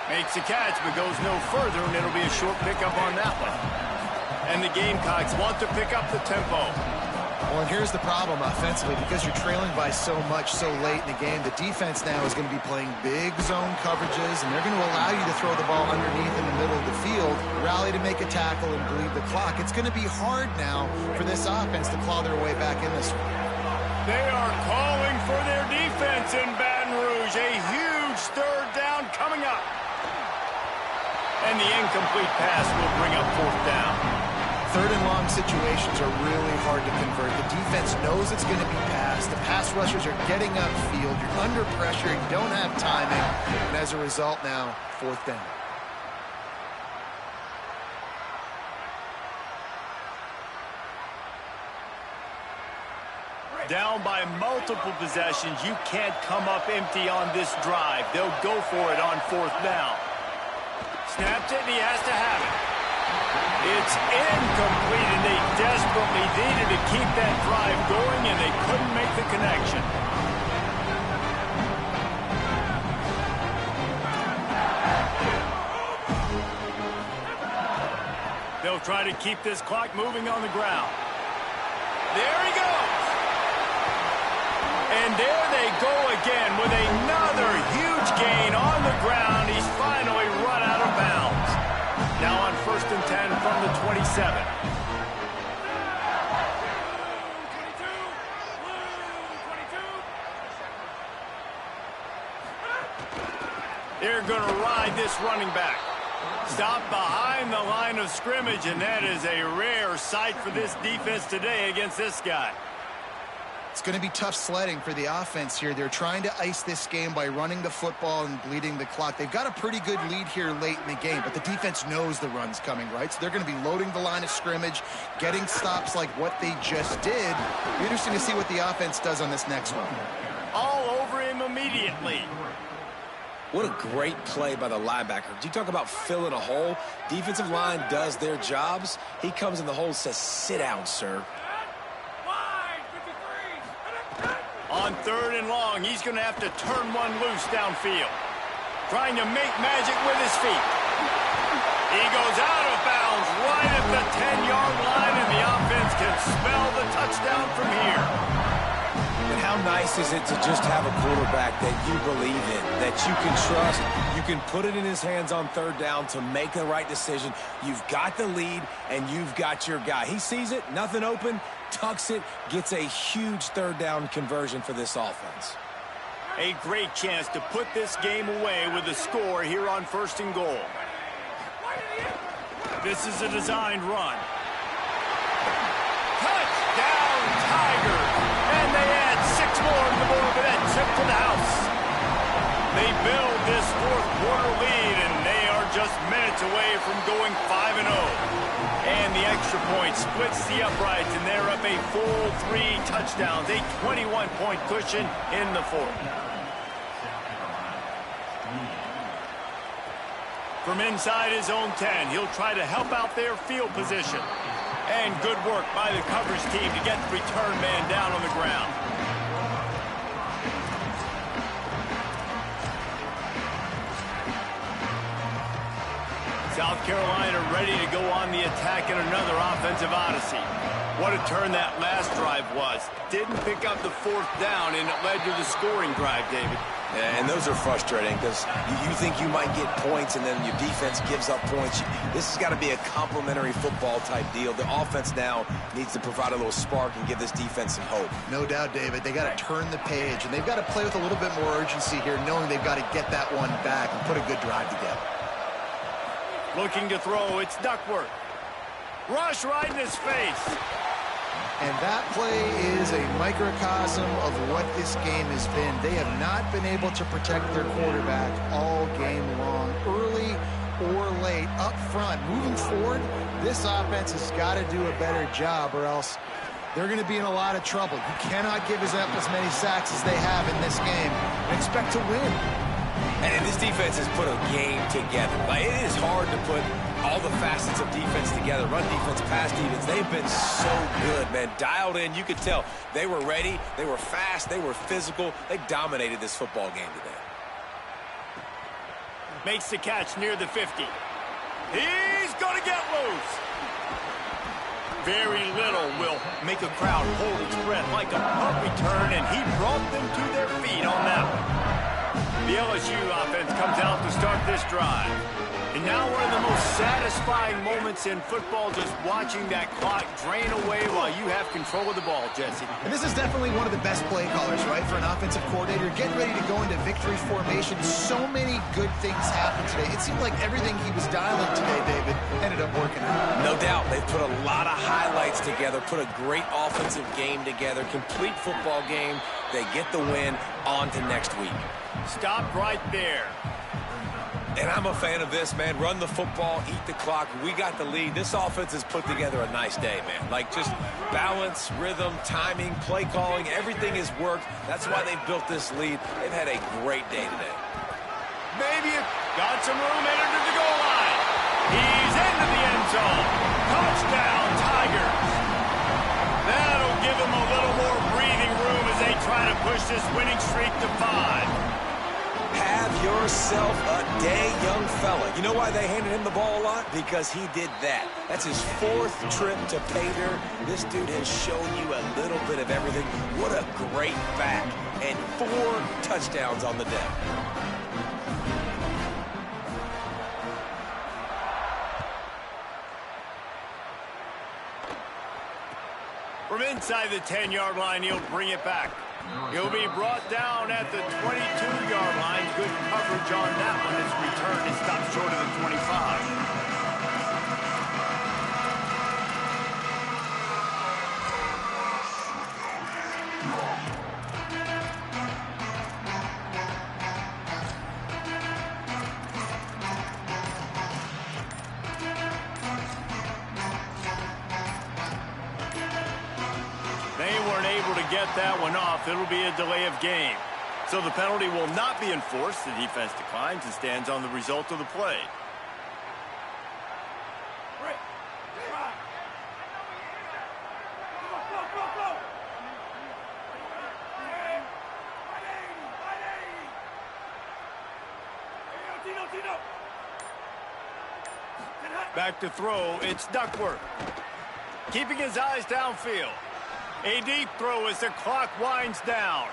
S4: Makes a catch, but goes no further, and it'll be a short pickup on that one. And the Gamecocks want to pick up the tempo.
S6: Well, and here's the problem offensively. Because you're trailing by so much so late in the game, the defense now is going to be playing big zone coverages, and they're going to allow you to throw the ball underneath in the middle of the field, rally to make a tackle, and bleed the clock. It's going to be hard now for this offense to claw their way back in this one.
S4: They are calling for their defense in Baton Rouge. A huge third down coming up. And the incomplete pass will bring up fourth down.
S6: Third and long situations are really hard to convert. The defense knows it's going to be passed. The pass rushers are getting upfield. You're under pressure. You don't have timing. And as a result now, fourth down.
S4: Down by multiple possessions. You can't come up empty on this drive. They'll go for it on fourth down. Snapped it, and he has to have it. It's incomplete, and they desperately needed to keep that drive going, and they couldn't make the connection. They'll try to keep this clock moving on the ground. There he goes. And there they go again with another huge gain on the ground. He's finally run out of bounds. Now on 1st and 10 from the 27. They're going to ride this running back. Stop behind the line of scrimmage, and that is a rare sight for this defense today against this guy.
S6: It's going to be tough sledding for the offense here. They're trying to ice this game by running the football and bleeding the clock. They've got a pretty good lead here late in the game, but the defense knows the run's coming, right? So they're going to be loading the line of scrimmage, getting stops like what they just did. It'll be interesting to see what the offense does on this next one.
S4: All over him immediately.
S5: What a great play by the linebacker. You talk about filling a hole. Defensive line does their jobs. He comes in the hole and says, sit down, sir.
S4: On 3rd and long, he's going to have to turn one loose downfield. Trying to make magic with his feet. He goes out of bounds right at the 10-yard line, and the offense can smell the touchdown from here.
S5: And how nice is it to just have a quarterback that you believe in, that you can trust, you can put it in his hands on 3rd down to make the right decision. You've got the lead, and you've got your guy. He sees it, nothing open, tucks it, gets a huge 3rd down conversion for this offense.
S4: A great chance to put this game away with a score here on 1st and goal. This is a designed run. Touchdown, Tigers! And they add 6 more to the board with that trip to the house. They build this 4th quarter lead, and they are just minutes away from going 5-0. And the extra point splits the uprights, and they're up a full 3 touchdowns, a 21-point cushion in the 4th. From inside his own 10, he'll try to help out their field position. And good work by the coverage team to get the return man down on the ground. South Carolina ready to go on the attack in another offensive odyssey. What a turn that last drive was. Didn't pick up the 4th down, and it led to the scoring drive, David.
S5: Yeah, and those are frustrating because you think you might get points and then your defense gives up points. This has got to be a complementary football type deal. The offense now needs to provide a little spark and give this defense some hope.
S6: No doubt, David. They got to turn the page, and they've got to play with a little bit more urgency here, knowing they've got to get that one back and put a good drive together.
S4: Looking to throw, it's Duckworth. Rush right in his face.
S6: And that play is a microcosm of what this game has been. They have not been able to protect their quarterback all game long, early or late, up front. Moving forward, this offense has got to do a better job, or else they're going to be in a lot of trouble. You cannot give us up as many sacks as they have in this game and expect to win.
S5: And this defense has put a game together. Like, it is hard to put all the facets of defense together. Run defense, pass defense. They've been so good, man. Dialed in. You could tell they were ready. They were fast. They were physical. They dominated this football game today.
S4: Makes the catch near the 50. He's going to get loose. Very little will make a crowd hold its breath like a punt return, and he brought them to their feet on that one. The LSU offense comes out to start this drive. And now one of the most satisfying moments in football, just watching that clock drain away while you have control of the ball, Jesse.
S6: And this is definitely one of the best play callers, right, for an offensive coordinator. Getting ready to go into victory formation. So many good things happened today. It seemed like everything he was dialing today, David, ended up working out.
S5: No doubt. They've put a lot of highlights together, put a great offensive game together, complete football game. They get the win. On to next week.
S4: Stop right there.
S5: And I'm a fan of this, man. Run the football, eat the clock. We got the lead. This offense has put together a nice day, man. Like, just balance, rhythm, timing, play calling, everything has worked. That's why they've built this lead. They've had a great day today.
S4: Maybe it got some room entered to the goal line. He's into the end zone. Touchdown, Tigers. That'll give them a little more breathing room as they try to push this winning streak to 5.
S5: Have yourself a day, young fella. You know why they handed him the ball a lot? Because he did that. That's his 4th trip to Pater. This dude has shown you a little bit of everything. What a great back. And 4 touchdowns on the day.
S4: inside the 10-yard line. He'll bring it back. He'll be brought down at the 22-yard line. Good coverage on that one. His return is stopped short of the 25. Get that one off. It'll be a delay of game. So the penalty will not be enforced. The defense declines and stands on the result of the play. Back to throw. It's Duckworth. Keeping his eyes downfield. A deep throw as the clock winds down.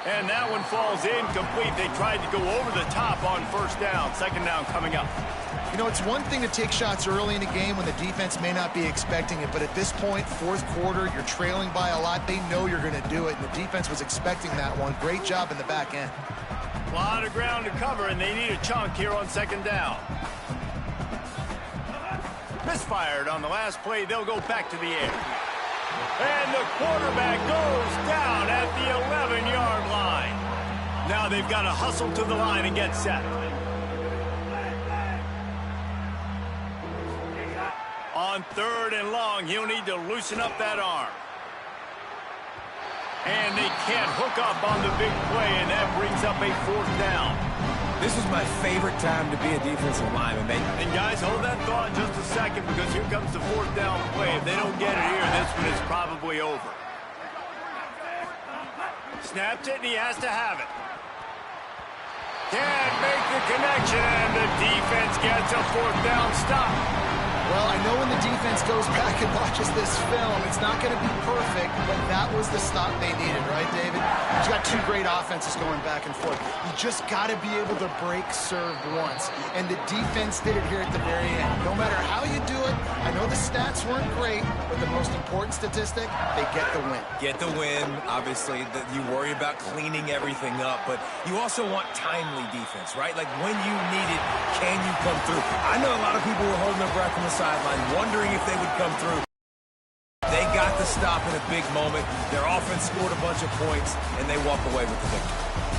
S4: And that one falls incomplete. They tried to go over the top on first down. Second down coming up.
S6: You know, it's one thing to take shots early in the game when the defense may not be expecting it, but at this point, fourth quarter, you're trailing by a lot. They know you're going to do it, and the defense was expecting that one. Great job in the back end.
S4: A lot of ground to cover, and they need a chunk here on second down. Misfired on the last play. They'll go back to the air. And the quarterback goes down at the 11-yard line. Now they've got to hustle to the line and get set. On third and long, he'll need to loosen up that arm. And they can't hook up on the big play, and that brings up a fourth down.
S5: This is my favorite time to be a defensive lineman.
S4: And guys, hold that thought just a second, because here comes the fourth down play. If they don't get it here, this one is probably over. Snaps it, and he has to have it. Can't make the connection, and the defense gets a fourth down stop.
S6: Well, I know when the defense goes back and watches this film, it's not going to be perfect, but that was the stop they needed, right, David? You've got two great offenses going back and forth. You just got to be able to break serve once, and the defense did it here at the very end. No matter how you do it, I know the stats weren't great, but the most important statistic, they get the win.
S5: Get the win. Obviously, you worry about cleaning everything up, but you also want timely defense, right? Like when you need it, can you come through? I know a lot of people were holding their breath on the sideline, wondering if they would come through. They got the stop in a big moment. Their offense scored a bunch of points, and they walk away with the victory.